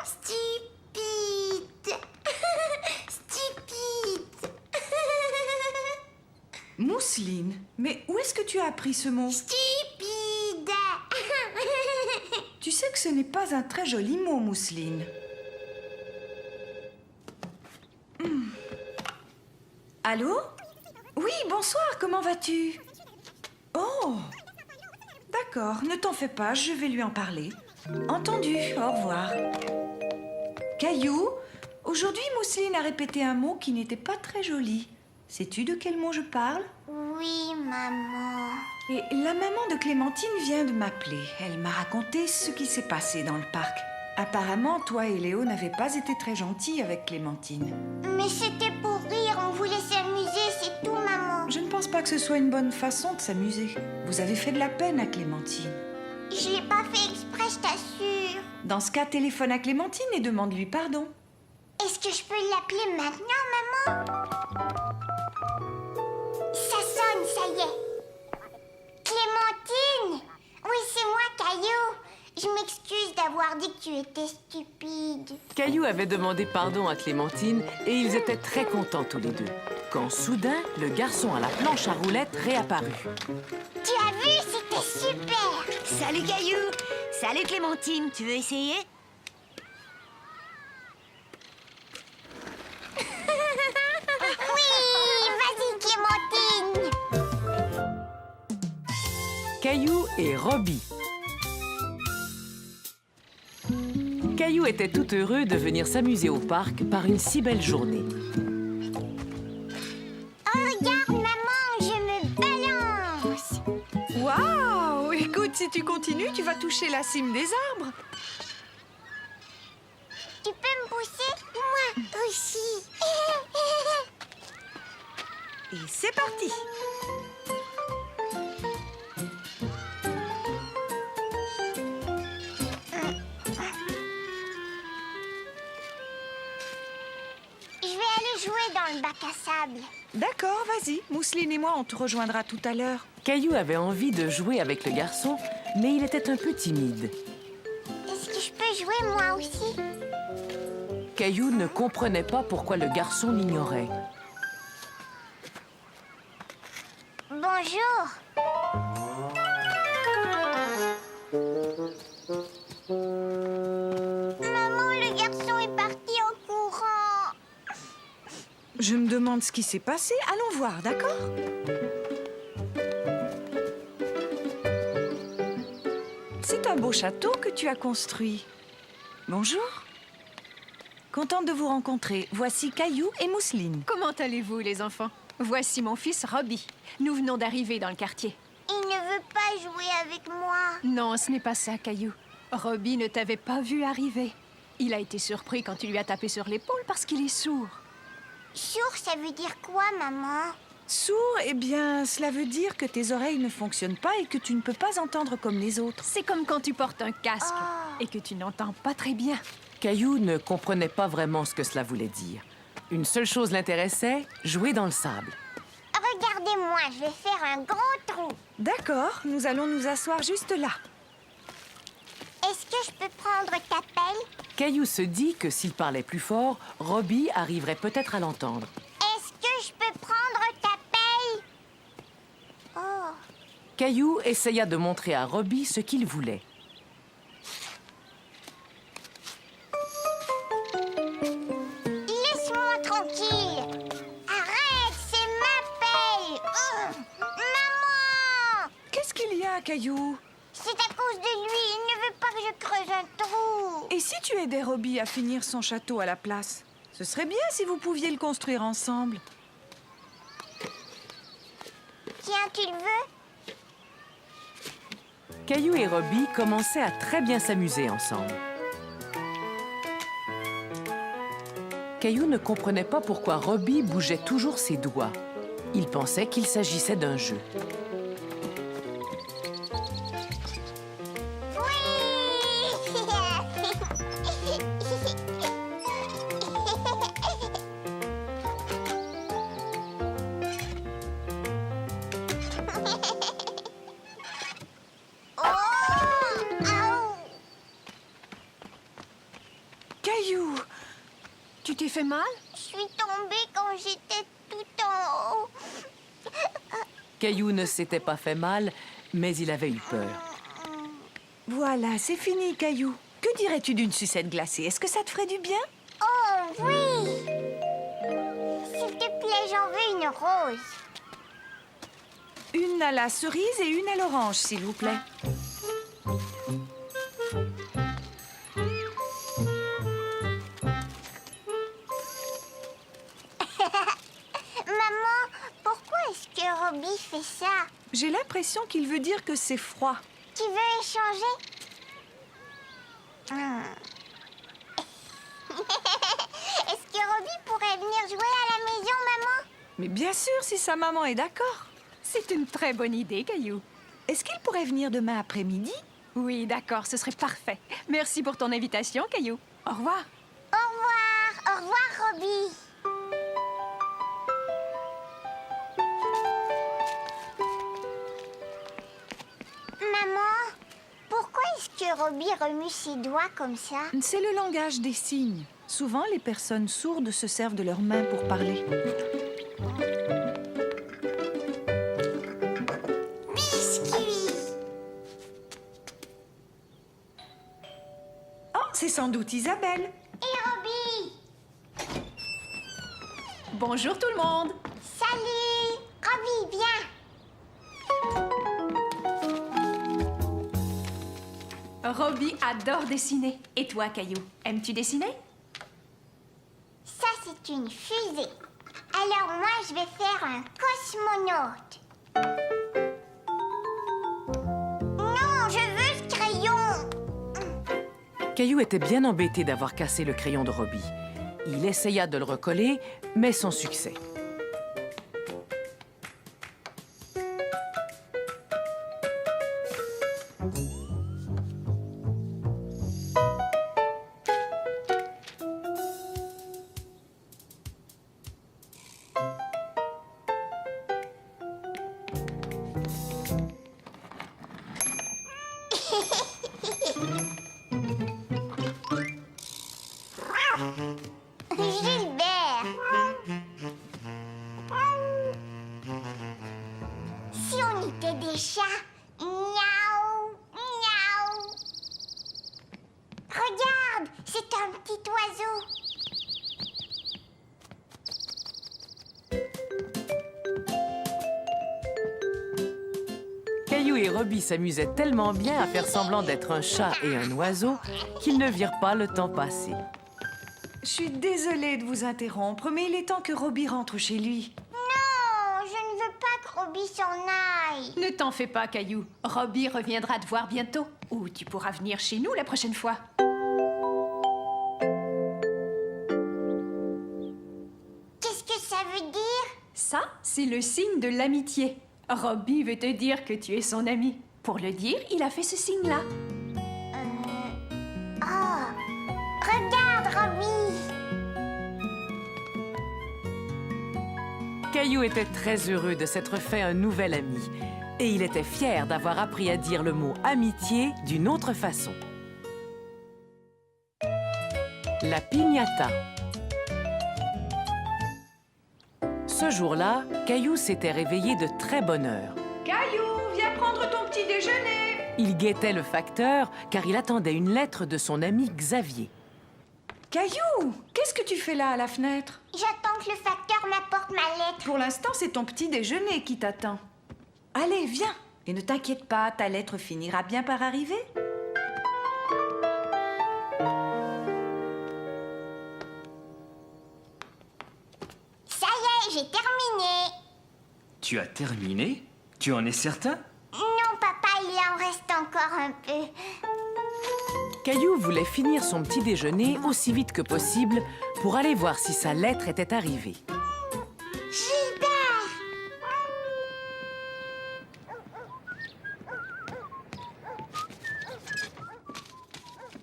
Stupide. Stupide. Mousseline, mais où est-ce que tu as appris ce mot? Stupide. Tu sais que ce n'est pas un très joli mot, Mousseline. Allô? Oui, bonsoir, comment vas-tu? Oh! D'accord, ne t'en fais pas, je vais lui en parler. Entendu, au revoir. Caillou, aujourd'hui Mousseline a répété un mot qui n'était pas très joli. Sais-tu de quel mot je parle? Oui, maman. Et la maman de Clémentine vient de m'appeler. Elle m'a raconté ce qui s'est passé dans le parc. Apparemment, toi et Léo n'avaient pas été très gentils avec Clémentine. Mais c'était pour rire, on voulait s'amuser, pas que ce soit une bonne façon de s'amuser. Vous avez fait de la peine à Clémentine. Je l'ai pas fait exprès, je t'assure. Dans ce cas, téléphone à Clémentine et demande-lui pardon. Est-ce que je peux l'appeler maintenant, maman? Ça sonne, ça y est. Clémentine! Oui, c'est moi, Caillou. Je m'excuse d'avoir dit que tu étais stupide. Caillou avait demandé pardon à Clémentine et ils étaient très contents tous les deux. Quand soudain, le garçon à la planche à roulettes réapparut. Tu as vu, c'était super. Salut Caillou. Salut Clémentine, tu veux essayer? Oui, vas-y, Clémentine. Caillou et Robbie. Caillou était tout heureux de venir s'amuser au parc par une si belle journée. Oh, regarde, maman, je me balance. Waouh! Écoute, si tu continues, tu vas toucher la cime des arbres. Tu peux me pousser? Moi aussi. Et c'est parti! Je vais aller jouer dans le bac à sable. D'accord, vas-y. Mousseline et moi, on te rejoindra tout à l'heure. Caillou avait envie de jouer avec le garçon, mais il était un peu timide. Est-ce que je peux jouer moi aussi? Caillou ne comprenait pas pourquoi le garçon l'ignorait. Bonjour. Maman, le garçon est parti en courant. Je me demande ce qui s'est passé. Allons voir, d'accord? C'est un beau château que tu as construit. Bonjour. Contente de vous rencontrer. Voici Caillou et Mousseline. Comment allez-vous, les enfants? Voici mon fils Robbie. Nous venons d'arriver dans le quartier. Il ne veut pas jouer avec moi. Non, ce n'est pas ça, Caillou. Robbie ne t'avait pas vu arriver. Il a été surpris quand tu lui as tapé sur l'épaule parce qu'il est sourd. Sourd, ça veut dire quoi, maman? Sourd, eh bien, cela veut dire que tes oreilles ne fonctionnent pas et que tu ne peux pas entendre comme les autres. C'est comme quand tu portes un casque et que tu n'entends pas très bien. Caillou ne comprenait pas vraiment ce que cela voulait dire. Une seule chose l'intéressait, jouer dans le sable. Regardez-moi, je vais faire un gros trou. D'accord, nous allons nous asseoir juste là. Est-ce que je peux prendre ta pelle? Caillou se dit que s'il parlait plus fort, Robbie arriverait peut-être à l'entendre. Est-ce que je peux prendre ta pelle? Oh. Caillou essaya de montrer à Robbie ce qu'il voulait. Laisse-moi tranquille. Arrête, c'est ma pelle. Maman! Qu'est-ce qu'il y a, Caillou? C'est à cause de lui. Il ne veut pas que je creuse un trou. Et si tu aidais Robbie à finir son château à la place? Ce serait bien si vous pouviez le construire ensemble. Tiens, tu le veux? Caillou et Robbie commençaient à très bien s'amuser ensemble. Caillou ne comprenait pas pourquoi Robbie bougeait toujours ses doigts. Il pensait qu'il s'agissait d'un jeu. Caillou! Tu t'es fait mal? Je suis tombée quand j'étais tout en haut. Caillou ne s'était pas fait mal, mais il avait eu peur. Voilà, c'est fini, Caillou. Que dirais-tu d'une sucette glacée? Est-ce que ça te ferait du bien? Oh, oui! S'il te plaît, j'en veux une rose. Une à la cerise et une à l'orange, s'il vous plaît. Maman, pourquoi est-ce que Robbie fait ça? J'ai l'impression qu'il veut dire que c'est froid. Tu veux échanger? Est-ce que Robbie pourrait venir jouer à la maison, maman? Mais bien sûr, si sa maman est d'accord. C'est une très bonne idée, Caillou. Est-ce qu'il pourrait venir demain après-midi? Oui, d'accord, ce serait parfait. Merci pour ton invitation, Caillou. Au revoir. Au revoir, Robbie. Maman, pourquoi est-ce que Robbie remue ses doigts comme ça? C'est le langage des signes. Souvent, les personnes sourdes se servent de leurs mains pour parler. Biscuit. Oh, c'est sans doute Isabelle. Et Robbie. Bonjour tout le monde. Salut. Robbie, viens. Robbie adore dessiner. Et toi, Caillou, aimes-tu dessiner? Ça, c'est une fusée. Alors moi, je vais faire un cosmonaute. Non, je veux ce crayon. Caillou était bien embêté d'avoir cassé le crayon de Robbie. Il essaya de le recoller, mais sans succès. Gilbert. Si on était des chats. Miaou, miaou. Regarde, c'est un petit oiseau. Caillou et Robbie s'amusaient tellement bien à faire semblant d'être un chat et un oiseau qu'ils ne virent pas le temps passer. Je suis désolée de vous interrompre, mais il est temps que Robbie rentre chez lui. Non, je ne veux pas que Robbie s'en aille. Ne t'en fais pas, Caillou. Robbie reviendra te voir bientôt. Ou tu pourras venir chez nous la prochaine fois. Qu'est-ce que ça veut dire? Ça, c'est le signe de l'amitié. Robbie veut te dire que tu es son ami. Pour le dire, il a fait ce signe-là. Oh, regarde, Robbie. Caillou était très heureux de s'être fait un nouvel ami. Et il était fier d'avoir appris à dire le mot « amitié » d'une autre façon. La piñata. Ce jour-là, Caillou s'était réveillé de très bonne heure. Caillou, viens prendre ton petit déjeuner. Il guettait le facteur car il attendait une lettre de son ami Xavier. Caillou, qu'est-ce que tu fais là à la fenêtre? J'attends que le facteur m'apporte ma lettre. Pour l'instant, c'est ton petit déjeuner qui t'attend. Allez, viens. Et ne t'inquiète pas, ta lettre finira bien par arriver. Ça y est, j'ai terminé. Tu as terminé? Tu en es certain? Non, papa, il en reste encore un peu. Caillou voulait finir son petit déjeuner aussi vite que possible pour aller voir si sa lettre était arrivée. Gilbert!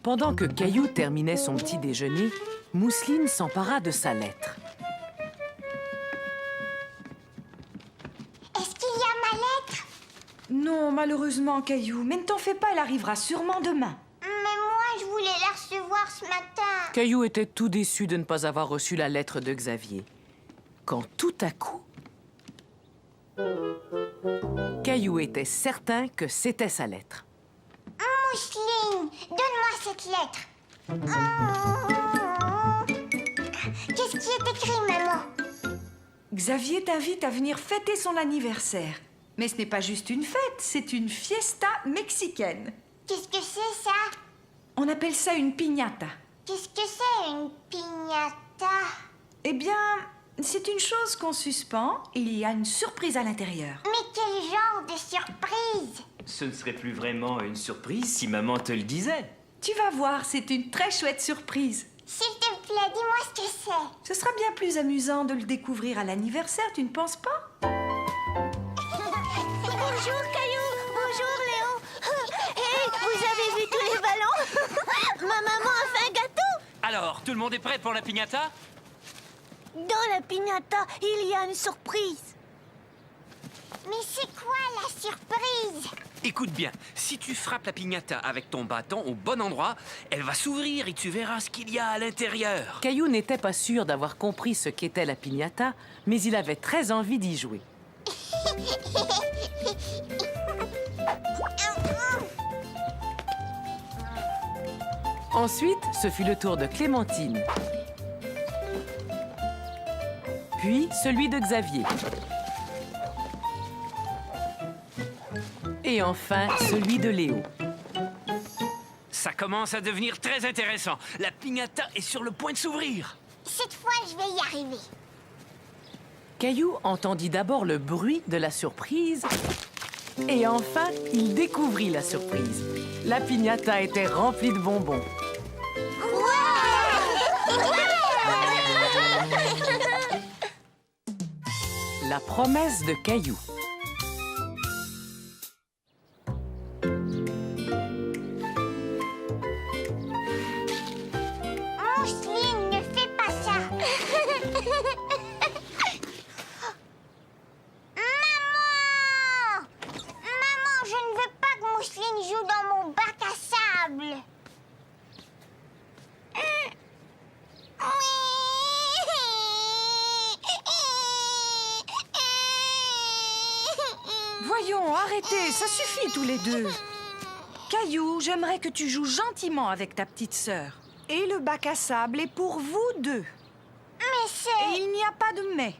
Pendant que Caillou terminait son petit déjeuner, Mousseline s'empara de sa lettre. Est-ce qu'il y a ma lettre? Non, malheureusement, Caillou, mais ne t'en fais pas, elle arrivera sûrement demain. Mais moi, je voulais la recevoir ce matin. Caillou était tout déçu de ne pas avoir reçu la lettre de Xavier. Quand tout à coup... Caillou était certain que c'était sa lettre. Mousseline, donne-moi cette lettre. Qu'est-ce qui est écrit, maman? Xavier t'invite à venir fêter son anniversaire. Mais ce n'est pas juste une fête, c'est une fiesta mexicaine. Qu'est-ce que c'est, ça? On appelle ça une piñata. Qu'est-ce que c'est, une piñata? Eh bien, c'est une chose qu'on suspend et il y a une surprise à l'intérieur. Mais quel genre de surprise? Ce ne serait plus vraiment une surprise si maman te le disait. Tu vas voir, c'est une très chouette surprise. S'il te plaît, dis-moi ce que c'est. Ce sera bien plus amusant de le découvrir à l'anniversaire, tu ne penses pas? Alors, tout le monde est prêt pour la piñata? Dans la piñata, il y a une surprise. Mais c'est quoi la surprise? Écoute bien, si tu frappes la piñata avec ton bâton au bon endroit, elle va s'ouvrir et tu verras ce qu'il y a à l'intérieur. Caillou n'était pas sûr d'avoir compris ce qu'était la piñata, mais il avait très envie d'y jouer. Ensuite, ce fut le tour de Clémentine. Puis celui de Xavier. Et enfin, celui de Léo. Ça commence à devenir très intéressant. La piñata est sur le point de s'ouvrir. Cette fois, je vais y arriver. Caillou entendit d'abord le bruit de la surprise. Et enfin, il découvrit la surprise. La piñata était remplie de bonbons. La promesse de Caillou. Mousseline, ne fais pas ça. Maman! Maman, je ne veux pas que Mousseline joue dans mon bac à sable. Voyons, arrêtez, ça suffit tous les deux. Caillou, j'aimerais que tu joues gentiment avec ta petite sœur. Et le bac à sable est pour vous deux. Mais c'est... Et il n'y a pas de mais.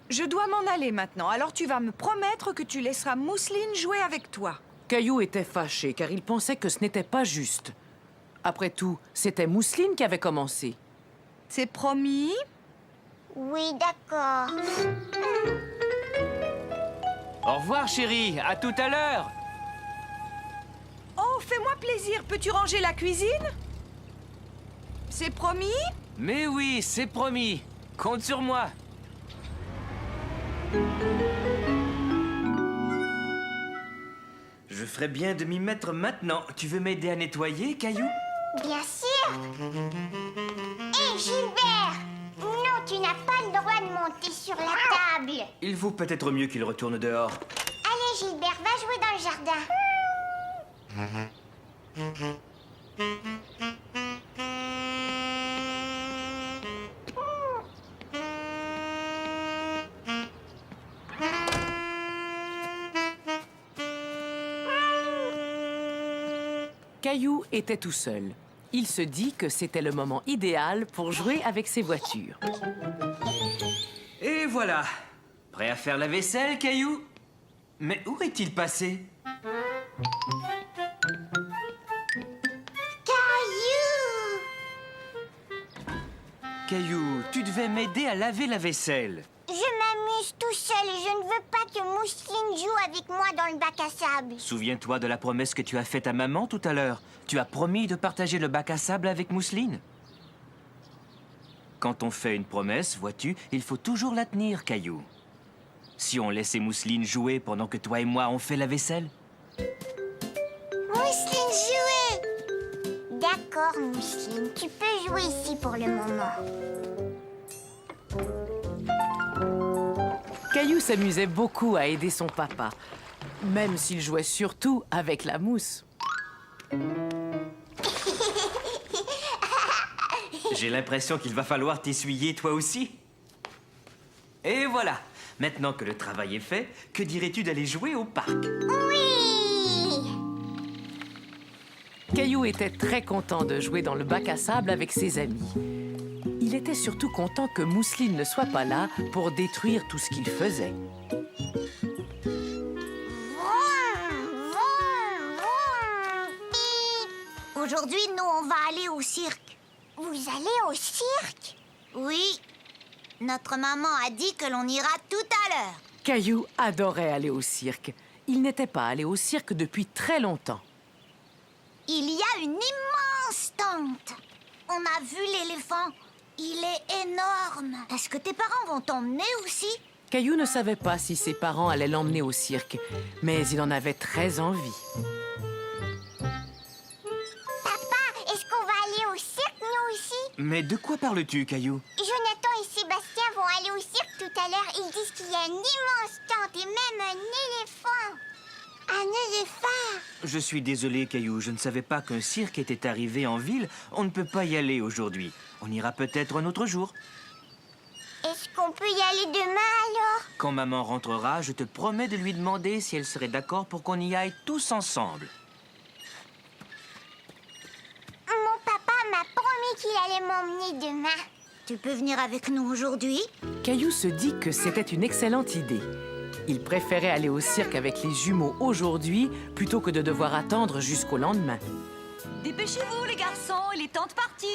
Je dois m'en aller maintenant, alors tu vas me promettre que tu laisseras Mousseline jouer avec toi. Caillou était fâché car il pensait que ce n'était pas juste. Après tout, c'était Mousseline qui avait commencé. C'est promis? Oui, d'accord. Au revoir, chérie. À tout à l'heure. Oh, fais-moi plaisir, peux-tu ranger la cuisine? C'est promis? Mais oui, c'est promis. Compte sur moi. Je ferais bien de m'y mettre maintenant. Tu veux m'aider à nettoyer, Caillou? Bien sûr. Hé, Gilbert! Non, tu n'as pas le droit de monter sur la table. Il vaut peut-être mieux qu'il retourne dehors. Allez, Gilbert, va jouer dans le jardin. Caillou était tout seul. Il se dit que c'était le moment idéal pour jouer avec ses voitures. Et voilà. Prêt à faire la vaisselle, Caillou? Mais où est-il passé? Caillou! Caillou, tu devais m'aider à laver la vaisselle. Je m'amuse tout seul et je ne veux pas que Mousseline joue avec moi dans le bac à sable. Souviens-toi de la promesse que tu as faite à maman tout à l'heure. Tu as promis de partager le bac à sable avec Mousseline. Quand on fait une promesse, vois-tu, il faut toujours la tenir, Caillou. Si on laissait Mousseline jouer pendant que toi et moi on fait la vaisselle. Mousseline, jouer! D'accord, Mousseline, tu peux jouer ici pour le moment. Caillou s'amusait beaucoup à aider son papa, même s'il jouait surtout avec la mousse. J'ai l'impression qu'il va falloir t'essuyer toi aussi. Et voilà. Maintenant que le travail est fait, que dirais-tu d'aller jouer au parc? Oui! Caillou était très content de jouer dans le bac à sable avec ses amis. Il était surtout content que Mousseline ne soit pas là pour détruire tout ce qu'il faisait. Aujourd'hui, nous, on va aller au cirque. Vous allez au cirque? Oui. Notre maman a dit que l'on ira tout à l'heure. Caillou adorait aller au cirque. Il n'était pas allé au cirque depuis très longtemps. Il y a une immense tente. On a vu l'éléphant. Il est énorme. Est-ce que tes parents vont t'emmener aussi? Caillou ne savait pas si ses parents allaient l'emmener au cirque, mais il en avait très envie. Papa, est-ce qu'on va aller au cirque, nous aussi? Mais de quoi parles-tu, Caillou? Jonathan et Sébastien vont aller au cirque tout à l'heure. Ils disent qu'il y a un immense stand et même un éléphant. Un éléphant! Je suis désolé, Caillou. Je ne savais pas qu'un cirque était arrivé en ville. On ne peut pas y aller aujourd'hui. On ira peut-être un autre jour. Est-ce qu'on peut y aller demain alors? Quand maman rentrera, je te promets de lui demander si elle serait d'accord pour qu'on y aille tous ensemble. Mon papa m'a promis qu'il allait m'emmener demain. Tu peux venir avec nous aujourd'hui? Caillou se dit que c'était une excellente idée. Il préférait aller au cirque avec les jumeaux aujourd'hui plutôt que de devoir attendre jusqu'au lendemain. Dépêchez-vous, les garçons, il est temps de partir.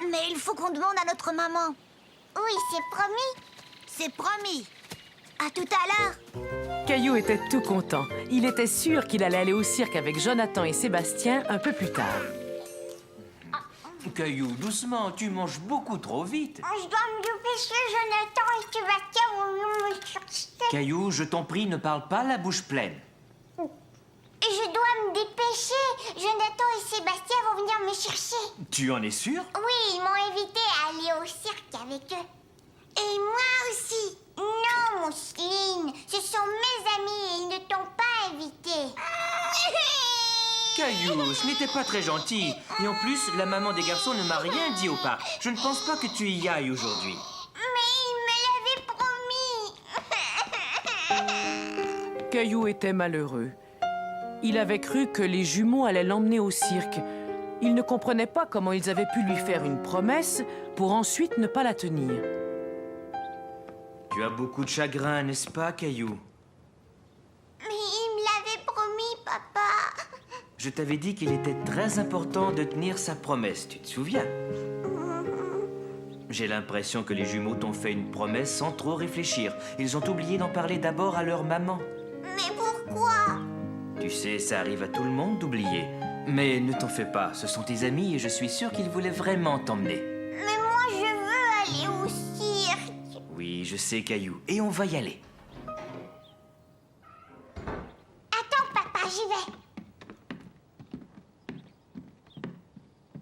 Mais il faut qu'on demande à notre maman. Oui, c'est promis. C'est promis. À tout à l'heure. Caillou était tout content. Il était sûr qu'il allait aller au cirque avec Jonathan et Sébastien un peu plus tard. Caillou, doucement, tu manges beaucoup trop vite. Je dois me dépêcher, Jonathan et Sébastien vont venir me chercher. Caillou, je t'en prie, ne parle pas la bouche pleine. Je dois me dépêcher. Jonathan et Sébastien vont venir me chercher. Tu en es sûr? Oui, ils m'ont invité à aller au cirque avec eux. Et moi aussi. Non, Mousseline, ce sont mes amis et ils ne t'ont pas invité. Caillou, ce n'était pas très gentil. Et en plus, la maman des garçons ne m'a rien dit au parc. Je ne pense pas que tu y ailles aujourd'hui. Mais ils me l'avaient promis. Caillou était malheureux. Il avait cru que les jumeaux allaient l'emmener au cirque. Il ne comprenait pas comment ils avaient pu lui faire une promesse pour ensuite ne pas la tenir. Tu as beaucoup de chagrin, n'est-ce pas, Caillou? Mais ils me l'avaient promis, papa. Je t'avais dit qu'il était très important de tenir sa promesse, tu te souviens? J'ai l'impression que les jumeaux t'ont fait une promesse sans trop réfléchir. Ils ont oublié d'en parler d'abord à leur maman. Mais pourquoi? Tu sais, ça arrive à tout le monde d'oublier. Mais ne t'en fais pas, ce sont tes amis et je suis sûr qu'ils voulaient vraiment t'emmener. Mais moi, je veux aller au cirque. Oui, je sais, Caillou, et on va y aller. Attends, papa, j'y vais.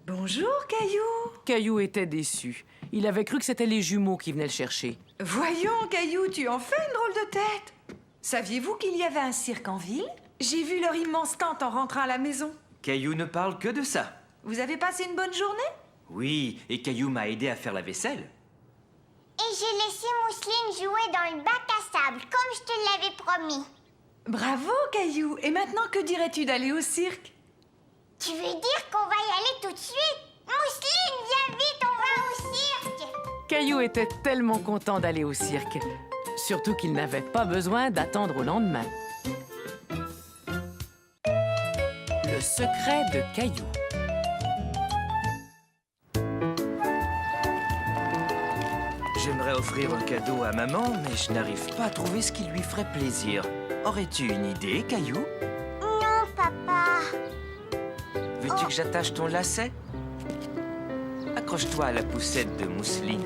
Bonjour, Caillou. Caillou était déçu. Il avait cru que c'était les jumeaux qui venaient le chercher. Voyons, Caillou, tu en fais une drôle de tête. Saviez-vous qu'il y avait un cirque en ville? J'ai vu leur immense tente en rentrant à la maison. Caillou ne parle que de ça. Vous avez passé une bonne journée? Oui, et Caillou m'a aidé à faire la vaisselle. Et j'ai laissé Mousseline jouer dans le bac à sable, comme je te l'avais promis. Bravo, Caillou. Et maintenant, que dirais-tu d'aller au cirque? Tu veux dire qu'on va y aller tout de suite? Mousseline, viens vite, on va au cirque. Caillou était tellement content d'aller au cirque. Surtout qu'il n'avait pas besoin d'attendre au lendemain. Le secret de Caillou. J'aimerais offrir un cadeau à maman, mais je n'arrive pas à trouver ce qui lui ferait plaisir. Aurais-tu une idée, Caillou? Non, papa. Veux-tu que j'attache ton lacet? Accroche-toi à la poussette de mousseline.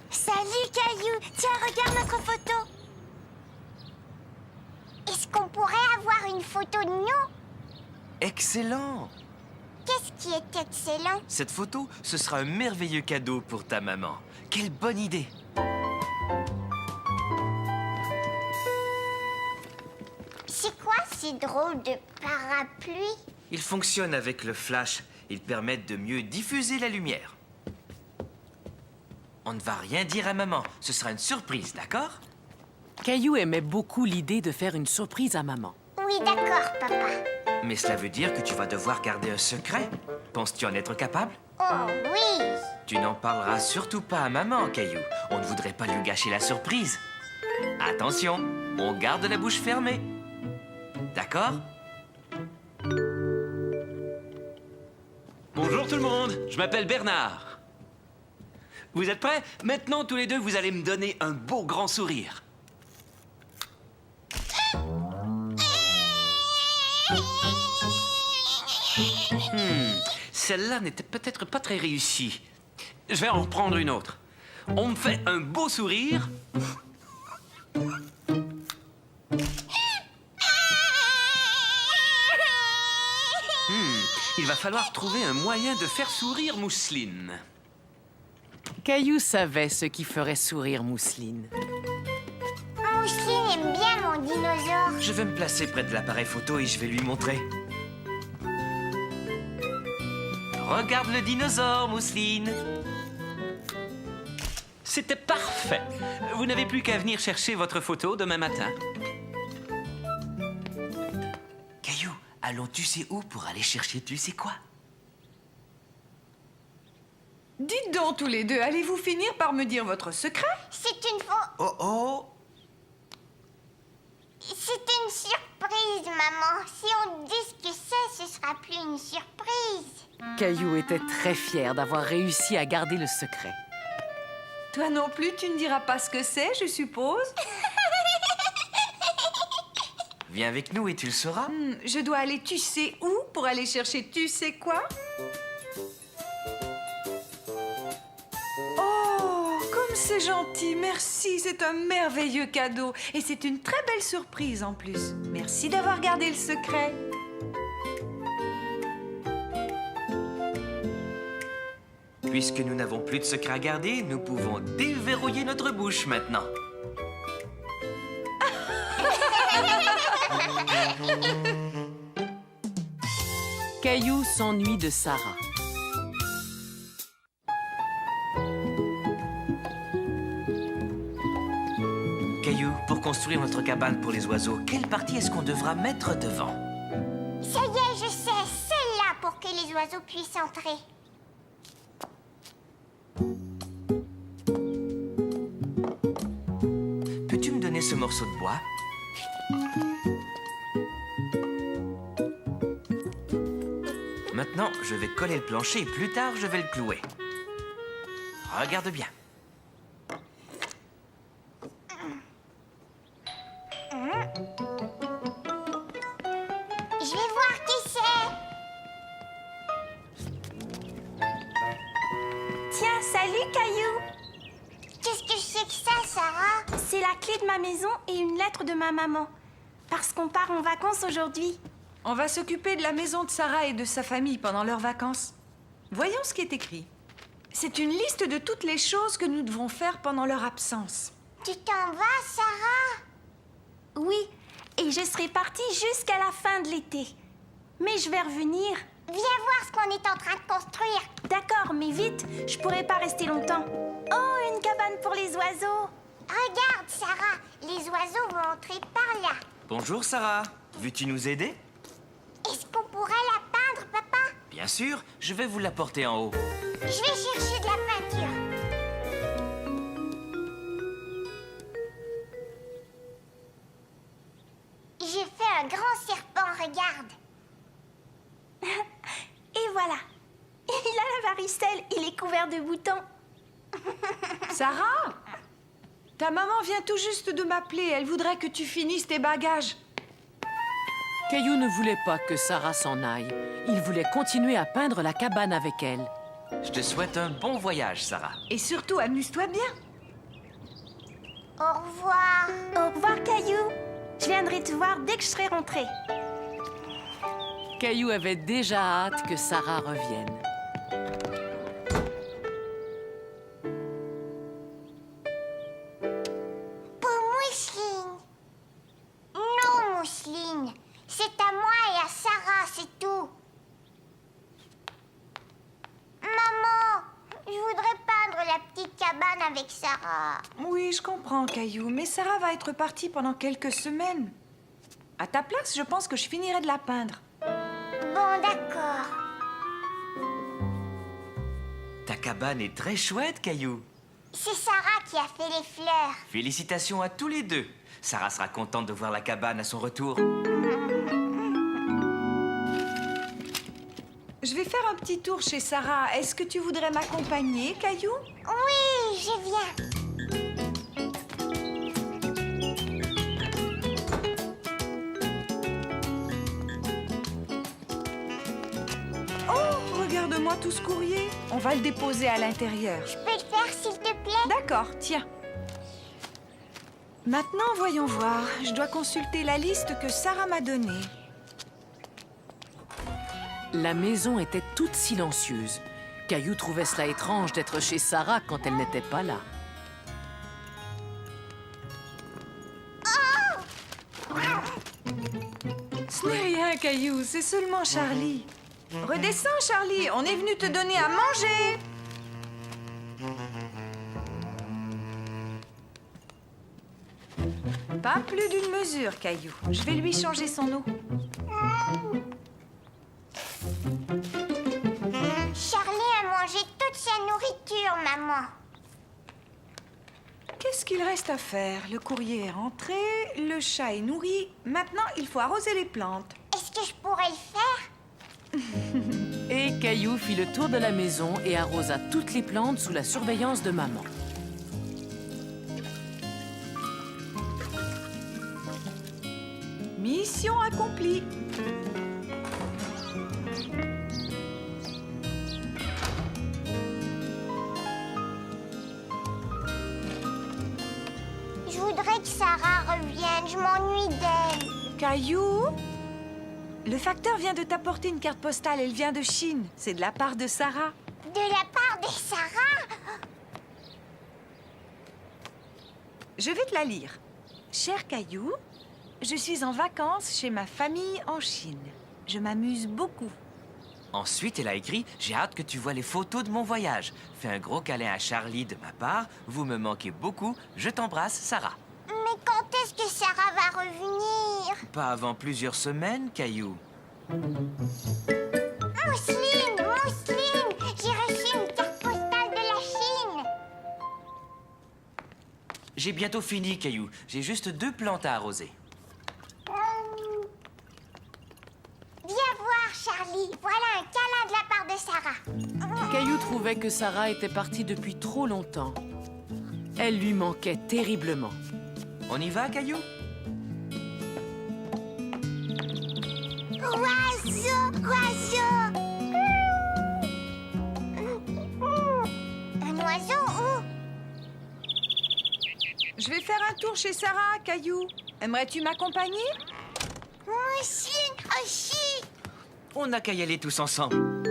Salut, Caillou. Tiens, regarde notre photo. Est-ce qu'on pourrait avoir une photo de nous? Excellent! Qu'est-ce qui est excellent? Cette photo, ce sera un merveilleux cadeau pour ta maman. Quelle bonne idée! C'est quoi ces drôles de parapluies? Ils fonctionnent avec le flash. Ils permettent de mieux diffuser la lumière. On ne va rien dire à maman. Ce sera une surprise, d'accord? Caillou aimait beaucoup l'idée de faire une surprise à maman. Oui, d'accord, papa. Mais cela veut dire que tu vas devoir garder un secret. Penses-tu en être capable? Oh oui. Tu n'en parleras surtout pas à maman, Caillou. On ne voudrait pas lui gâcher la surprise. Attention, on garde la bouche fermée. D'accord? Bonjour tout le monde, je m'appelle Bernard. Vous êtes prêts? Maintenant, tous les deux, vous allez me donner un beau grand sourire. Celle-là n'était peut-être pas très réussie. Je vais en reprendre une autre. On me fait un beau sourire. va falloir trouver un moyen de faire sourire Mousseline. Caillou savait ce qui ferait sourire Mousseline. Mousseline aime bien mon dinosaure. Je vais me placer près de l'appareil photo et je vais lui montrer. Regarde le dinosaure, Mousseline. C'était parfait. Vous n'avez plus qu'à venir chercher votre photo demain matin. Caillou, allons tu sais où pour aller chercher tu sais quoi? Dites donc tous les deux, allez-vous finir par me dire votre secret? C'est une faux... Oh oh! C'est une surprise, maman. Si on dit ce que c'est, ce sera plus une surprise. Caillou était très fier d'avoir réussi à garder le secret. Toi non plus, tu ne diras pas ce que c'est, je suppose? Viens avec nous et tu le sauras. Je dois aller tu sais où pour aller chercher tu sais quoi? Oh, comme c'est gentil, merci, c'est un merveilleux cadeau. Et c'est une très belle surprise en plus. Merci d'avoir gardé le secret. Puisque nous n'avons plus de secret à garder, nous pouvons déverrouiller notre bouche maintenant. Caillou s'ennuie de Sarah. Caillou, pour construire notre cabane pour les oiseaux, quelle partie est-ce qu'on devra mettre devant? Ça y est, je sais, celle-là pour que les oiseaux puissent entrer. Peux-tu me donner ce morceau de bois? Maintenant, je vais coller le plancher et plus tard, je vais le clouer. Regarde bien. Je vais voir qui c'est. Tiens, salut Caillou. Qu'est-ce que c'est que ça, Sarah? C'est la clé de ma maison et une lettre de ma maman. Parce qu'on part en vacances aujourd'hui. On va s'occuper de la maison de Sarah et de sa famille pendant leurs vacances. Voyons ce qui est écrit. C'est une liste de toutes les choses que nous devons faire pendant leur absence. Tu t'en vas, Sarah? Oui, et je serai partie jusqu'à la fin de l'été. Mais je vais revenir. Viens voir ce qu'on est en train de construire. D'accord, mais vite, je pourrai pas rester longtemps. Oh, une cabane pour les oiseaux. Regarde, Sarah, les oiseaux vont entrer par là. Bonjour, Sarah. Veux-tu nous aider? Est-ce qu'on pourrait la peindre, papa? Bien sûr, je vais vous la porter en haut. Je vais chercher de la peinture. J'ai fait un grand serpent, regarde. Et voilà. Il a la varicelle, il est couvert de boutons. Sarah, ta maman vient tout juste de m'appeler. Elle voudrait que tu finisses tes bagages. Caillou ne voulait pas que Sarah s'en aille. Il voulait continuer à peindre la cabane avec elle. Je te souhaite un bon voyage, Sarah. Et surtout, amuse-toi bien. Au revoir. Au revoir, Caillou. Je viendrai te voir dès que je serai rentrée. Caillou avait déjà hâte que Sarah revienne. Pour Mousseline. Non, Mousseline. C'est à moi et à Sarah, c'est tout. Maman, je voudrais peindre la petite cabane avec Sarah. Oui, je comprends, Caillou, mais Sarah va être partie pendant quelques semaines. À ta place, je pense que je finirai de la peindre. Bon, d'accord. Ta cabane est très chouette, Caillou. C'est Sarah qui a fait les fleurs. Félicitations à tous les deux. Sarah sera contente de voir la cabane à son retour. Je vais faire un petit tour chez Sarah. Est-ce que tu voudrais m'accompagner, Caillou? Oui, je viens. Oh, regarde-moi tout ce courrier. On va le déposer à l'intérieur. Je peux le faire, s'il te plaît? D'accord, tiens. Maintenant, voyons voir. Je dois consulter la liste que Sarah m'a donnée. La maison était toute silencieuse. Caillou trouvait cela étrange d'être chez Sarah quand elle n'était pas là. Ce n'est rien, Caillou, c'est seulement Charlie. Redescends, Charlie, on est venu te donner à manger. Pas plus d'une mesure, Caillou. Je vais lui changer son eau. Charlie a mangé toute sa nourriture, maman. Qu'est-ce qu'il reste à faire? Le courrier est rentré, le chat est nourri. Maintenant, il faut arroser les plantes. Est-ce que je pourrais le faire? Et Caillou fit le tour de la maison et arrosa toutes les plantes sous la surveillance de maman. Mission accomplie. Je voudrais que Sarah revienne, je m'ennuie d'elle. Caillou, le facteur vient de t'apporter une carte postale. Elle vient de Chine. C'est de la part de Sarah. De la part de Sarah? Je vais te la lire. Cher Caillou, je suis en vacances chez ma famille en Chine. Je m'amuse beaucoup. Ensuite, elle a écrit « J'ai hâte que tu vois les photos de mon voyage. Fais un gros câlin à Charlie de ma part. Vous me manquez beaucoup. Je t'embrasse, Sarah. » Mais quand est-ce que Sarah va revenir? Pas avant plusieurs semaines, Caillou. Mousseline, Mousseline, j'ai reçu une carte postale de la Chine. J'ai bientôt fini, Caillou. J'ai juste 2 plantes à arroser. Viens voir, Charlie. Voilà un câlin de la part de Sarah. Caillou trouvait que Sarah était partie depuis trop longtemps. Elle lui manquait terriblement. On y va, Caillou? Oiseau, oiseau. Un oiseau où? Je vais faire un tour chez Sarah, Caillou. Aimerais-tu m'accompagner? Mousseline aussi. On n'a qu'à y aller tous ensemble. Maman,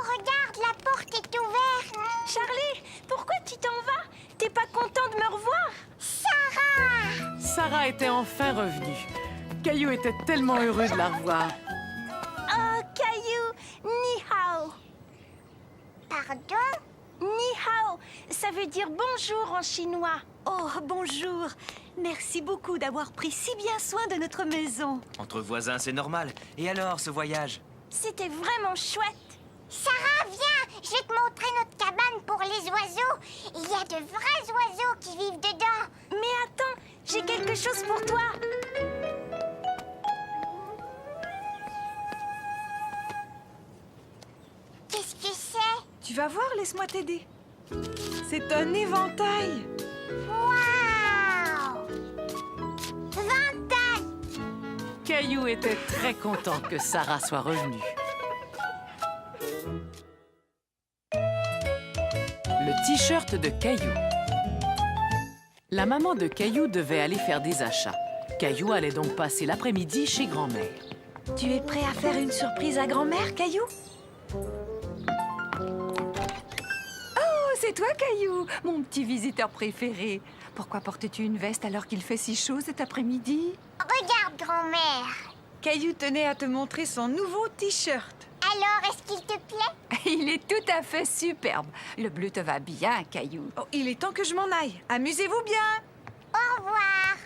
regarde, la porte est ouverte. Charlie, pourquoi tu t'en vas? T'es pas content de me revoir? Sarah! Sarah était enfin revenue. Caillou était tellement heureux de la revoir. Oh, Caillou, ni hao. Pardon? Ni hao, ça veut dire bonjour en chinois. Oh, bonjour. Merci beaucoup d'avoir pris si bien soin de notre maison. Entre voisins, c'est normal. Et alors, ce voyage? C'était vraiment chouette. Sarah, viens! Je vais te montrer notre cabane pour les oiseaux. Il y a de vrais oiseaux qui vivent dedans. Mais attends, j'ai quelque chose pour toi. Qu'est-ce que c'est? Tu vas voir, laisse-moi t'aider. C'est un éventail. Waouh! Ventaille! Caillou était très content que Sarah soit revenue. Le t-shirt de Caillou. La maman de Caillou devait aller faire des achats. Caillou allait donc passer l'après-midi chez grand-mère. Tu es prêt à faire une surprise à grand-mère, Caillou? Oh, c'est toi, Caillou, mon petit visiteur préféré. Pourquoi portes-tu une veste alors qu'il fait si chaud cet après-midi? Regarde, grand-mère. Caillou tenait à te montrer son nouveau t-shirt. Alors, est-ce qu'il te plaît? Il est tout à fait superbe. Le bleu te va bien, Caillou. Oh, il est temps que je m'en aille. Amusez-vous bien. Au revoir.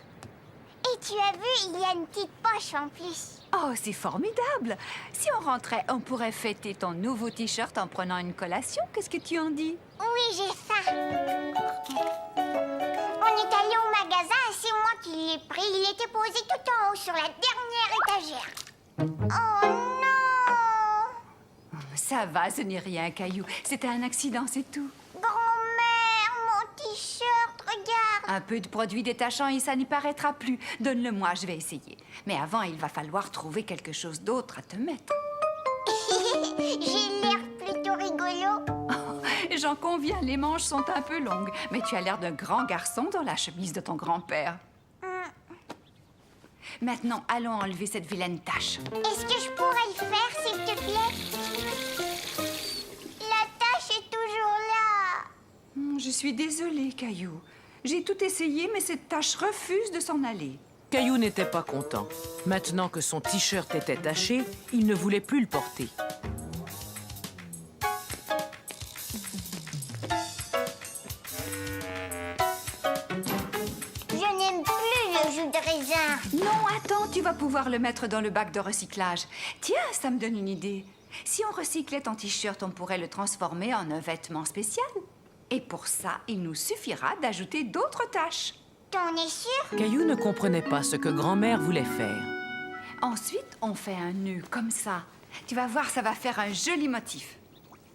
Et tu as vu, il y a une petite poche en plus. Oh, c'est formidable. Si on rentrait, on pourrait fêter ton nouveau t-shirt en prenant une collation. Qu'est-ce que tu en dis? Oui, j'ai faim. On est allé au magasin et c'est moi qui l'ai pris. Il était posé tout en haut sur la dernière étagère. Oh non! Ça va, ce n'est rien, Caillou. C'était un accident, c'est tout. Grand-mère, mon t-shirt, regarde. Un peu de produit détachant et ça n'y paraîtra plus. Donne-le-moi, je vais essayer. Mais avant, il va falloir trouver quelque chose d'autre à te mettre. J'ai l'air plutôt rigolo. J'en conviens, les manches sont un peu longues. Mais tu as l'air d'un grand garçon dans la chemise de ton grand-père. Maintenant, allons enlever cette vilaine tache. Est-ce que je pourrais le faire, s'il te plaît? La tâche est toujours là. Je suis désolée, Caillou. J'ai tout essayé, mais cette tache refuse de s'en aller. Caillou n'était pas content. Maintenant que son t-shirt était taché, il ne voulait plus le porter. Je n'aime plus le jus de raisin. Non, attends, tu vas pouvoir le mettre dans le bac de recyclage. Tiens, ça me donne une idée. Si on recyclait ton t-shirt, on pourrait le transformer en un vêtement spécial. Et pour ça, il nous suffira d'ajouter d'autres taches. T'en es sûr? Caillou ne comprenait pas ce que grand-mère voulait faire. Ensuite, on fait un nœud comme ça. Tu vas voir, ça va faire un joli motif.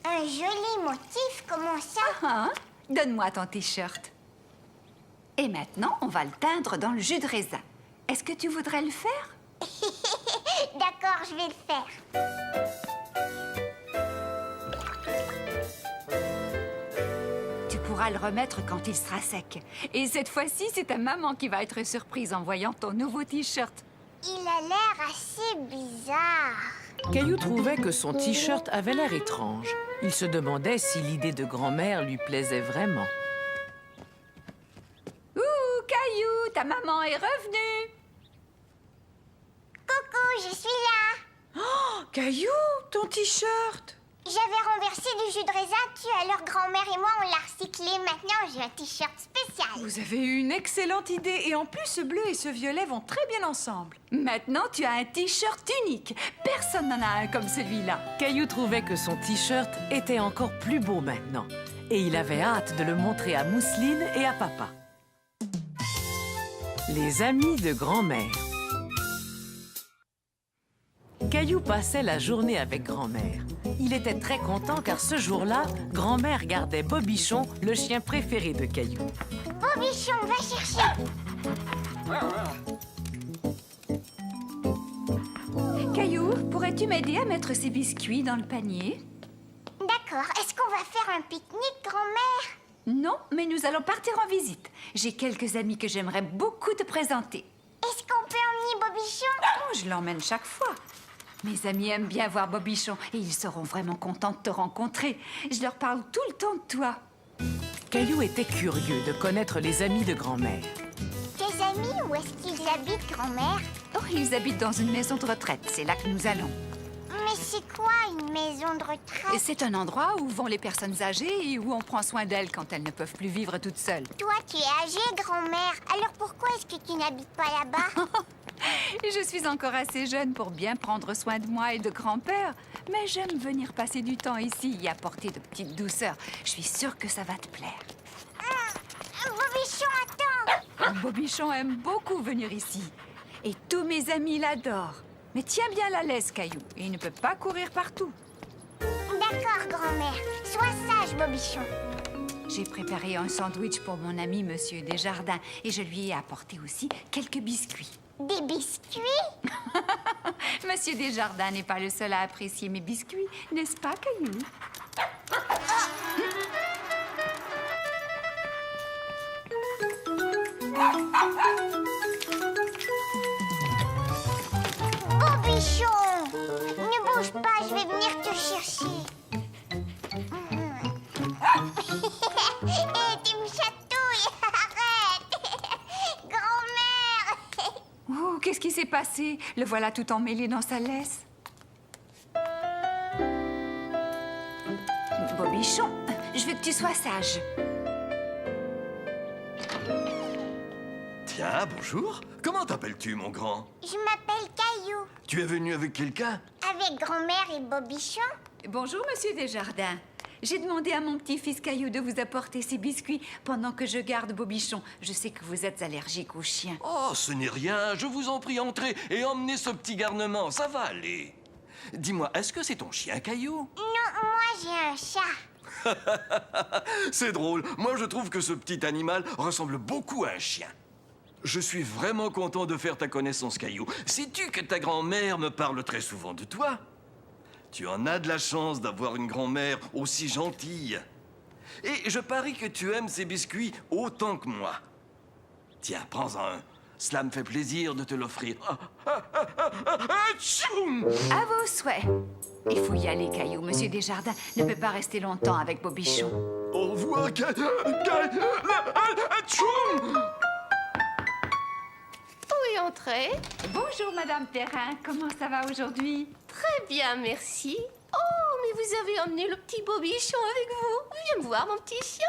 Un joli motif, comment ça? Hein? Donne-moi ton t-shirt. Et maintenant, on va le teindre dans le jus de raisin. Est-ce que tu voudrais le faire? D'accord, je vais le faire. Tu pourras le remettre quand il sera sec. Et cette fois-ci, c'est ta maman qui va être surprise en voyant ton nouveau t-shirt. Il a l'air assez bizarre. Caillou trouvait que son t-shirt avait l'air étrange. Il se demandait si l'idée de grand-mère lui plaisait vraiment. Ouh, Caillou, ta maman est revenue. Coucou, je suis là. Oh, Caillou, ton t-shirt. J'avais renversé du jus de raisin dessus, alors grand-mère et moi, on l'a recyclé. Maintenant, j'ai un t-shirt spécial. Vous avez eu une excellente idée. Et en plus, ce bleu et ce violet vont très bien ensemble. Maintenant, tu as un t-shirt unique. Personne n'en a un comme celui-là. Caillou trouvait que son t-shirt était encore plus beau maintenant. Et il avait hâte de le montrer à Mousseline et à papa. Les amis de grand-mère. Caillou passait la journée avec grand-mère. Il était très content car ce jour-là, grand-mère gardait Bobichon, le chien préféré de Caillou. Bobichon, va chercher. Caillou, pourrais-tu m'aider à mettre ces biscuits dans le panier? D'accord, est-ce qu'on va faire un pique-nique, grand-mère? Non, mais nous allons partir en visite. J'ai quelques amis que j'aimerais beaucoup te présenter. Est-ce qu'on peut emmener Bobichon? Oh, je l'emmène chaque fois. Mes amis aiment bien voir Bobichon et ils seront vraiment contents de te rencontrer. Je leur parle tout le temps de toi. Caillou était curieux de connaître les amis de grand-mère. Tes amis, où est-ce qu'ils habitent, grand-mère? Oh, ils habitent dans une maison de retraite. C'est là que nous allons. Mais c'est quoi une maison de retraite? C'est un endroit où vont les personnes âgées et où on prend soin d'elles quand elles ne peuvent plus vivre toutes seules. Toi, tu es âgée, grand-mère. Alors pourquoi est-ce que tu n'habites pas là-bas? Je suis encore assez jeune pour bien prendre soin de moi et de grand-père. Mais j'aime venir passer du temps ici et apporter de petites douceurs. Je suis sûre que ça va te plaire. Bobichon, attends! Bobichon aime beaucoup venir ici. Et tous mes amis l'adorent. Mais tiens bien la laisse, Caillou. Il ne peut pas courir partout. D'accord, grand-mère. Sois sage, Bobichon. J'ai préparé un sandwich pour mon ami Monsieur Desjardins. Et je lui ai apporté aussi quelques biscuits. Des biscuits? Monsieur Desjardins n'est pas le seul à apprécier mes biscuits, n'est-ce pas, Caillou? Bobichon! Ne bouge pas, je vais venir te chercher. Hé, tu me chatouilles! Arrête! Grand-mère! Oh, qu'est-ce qui s'est passé? Le voilà tout emmêlé dans sa laisse. Bobichon, je veux que tu sois sage. Tiens, bonjour. Comment t'appelles-tu, mon grand? Je m'appelle Caillou. Tu es venu avec quelqu'un? Avec grand-mère et Bobichon? Bonjour, Monsieur Desjardins. J'ai demandé à mon petit-fils Caillou de vous apporter ces biscuits pendant que je garde Bobichon. Je sais que vous êtes allergique aux chiens. Oh, ce n'est rien. Je vous en prie, entrez et emmenez ce petit garnement. Ça va aller. Dis-moi, est-ce que c'est ton chien, Caillou? Non, moi j'ai un chat. C'est drôle. Moi, je trouve que ce petit animal ressemble beaucoup à un chien. Je suis vraiment content de faire ta connaissance, Caillou. Sais-tu que ta grand-mère me parle très souvent de toi? Tu en as de la chance d'avoir une grand-mère aussi gentille. Et je parie que tu aimes ces biscuits autant que moi. Tiens, prends-en un. Cela me fait plaisir de te l'offrir. À vos souhaits. Il faut y aller, Caillou. Monsieur Desjardins ne peut pas rester longtemps avec Bobichon. Au revoir, Oui, entrez. Bonjour, Madame Perrin. Comment ça va aujourd'hui? Très bien, merci. Oh, mais vous avez emmené le petit Bobichon avec vous. Viens me voir, mon petit chien.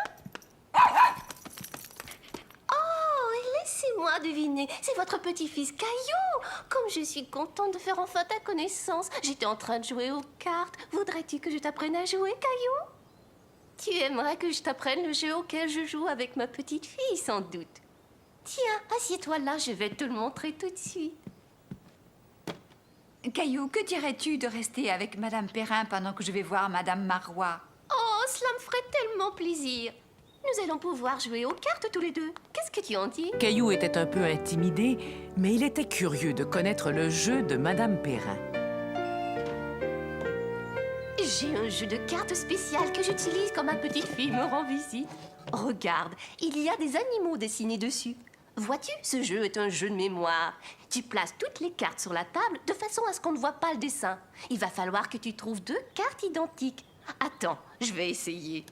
Oh, et laissez-moi deviner. C'est votre petit-fils Caillou. Comme je suis contente de faire enfin ta connaissance. J'étais en train de jouer aux cartes. Voudrais-tu que je t'apprenne à jouer, Caillou? Tu aimerais que je t'apprenne le jeu auquel je joue avec ma petite fille, sans doute. Tiens, assieds-toi là, je vais te le montrer tout de suite. Caillou, que dirais-tu de rester avec Madame Perrin pendant que je vais voir Madame Marois? Oh, cela me ferait tellement plaisir. Nous allons pouvoir jouer aux cartes tous les deux. Qu'est-ce que tu en dis? Caillou était un peu intimidé, mais il était curieux de connaître le jeu de Madame Perrin. J'ai un jeu de cartes spécial que j'utilise quand ma petite fille me rend visite. Regarde, il y a des animaux dessinés dessus. Vois-tu, ce jeu est un jeu de mémoire. Tu places toutes les cartes sur la table de façon à ce qu'on ne voit pas le dessin. Il va falloir que tu trouves 2 cartes identiques. Attends, je vais essayer.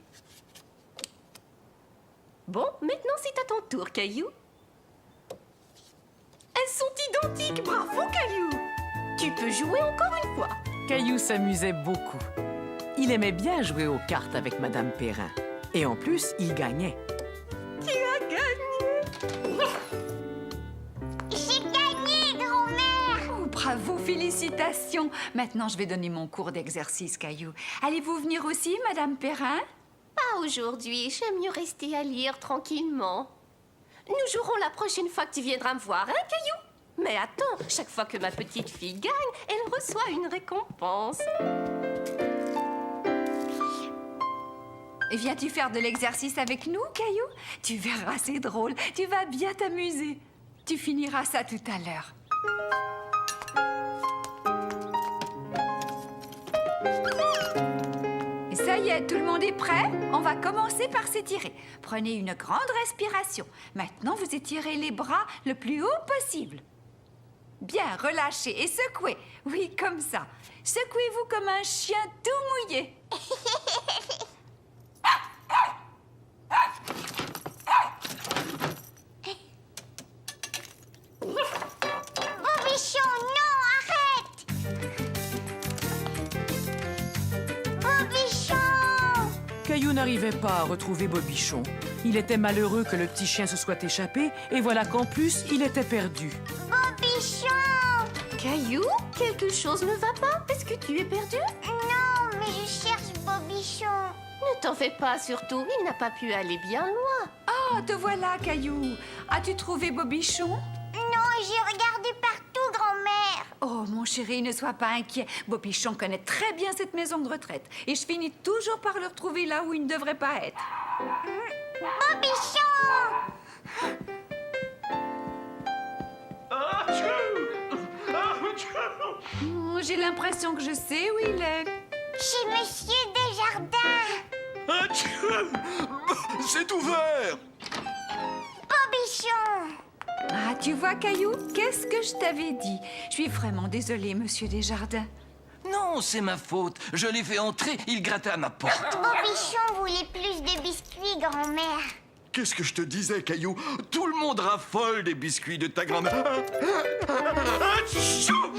Bon, maintenant c'est à ton tour, Caillou. Elles sont identiques, bravo, Caillou. Tu peux jouer encore une fois. Caillou s'amusait beaucoup. Il aimait bien jouer aux cartes avec Madame Perrin. Et en plus, il gagnait. Tu as gagné. J'ai gagné, grand-mère! Oh, bravo, félicitations. Maintenant, je vais donner mon cours d'exercice, Caillou. Allez-vous venir aussi, Madame Perrin? Pas aujourd'hui, j'aime mieux rester à lire tranquillement. Nous jouerons la prochaine fois que tu viendras me voir, hein, Caillou? Mais attends, chaque fois que ma petite fille gagne, elle reçoit une récompense. Et viens-tu faire de l'exercice avec nous, Caillou? Tu verras, c'est drôle. Tu vas bien t'amuser. Tu finiras ça tout à l'heure. Et ça y est, tout le monde est prêt? On va commencer par s'étirer. Prenez une grande respiration. Maintenant, vous étirez les bras le plus haut possible. Bien, relâchez et secouez. Oui, comme ça. Secouez-vous comme un chien tout mouillé. Bobichon, non, arrête! Bobichon! Caillou n'arrivait pas à retrouver Bobichon. Il était malheureux que le petit chien se soit échappé, et voilà qu'en plus, il était perdu. Bobichon! Caillou, quelque chose ne va pas? Est-ce que tu es perdu? Non, mais je cherche Bobichon. Ne t'en fais pas, surtout. Il n'a pas pu aller bien loin. Ah, te voilà, Caillou. As-tu trouvé Bobichon? Non, j'ai regardé partout, grand-mère. Oh, mon chéri, ne sois pas inquiet. Bobichon connaît très bien cette maison de retraite. Et je finis toujours par le retrouver là où il ne devrait pas être. Bobichon! Oh, j'ai l'impression que je sais où il est. Chez Monsieur Desjardins. C'est ouvert! Bobichon! Ah, tu vois, Caillou, qu'est-ce que je t'avais dit? Je suis vraiment désolée, Monsieur Desjardins. Non, c'est ma faute. Je l'ai fait entrer, il grattait à ma porte. Bobichon voulait plus de biscuits, grand-mère. Qu'est-ce que je te disais, Caillou? Tout le monde raffole des biscuits de ta grand-mère. Achou!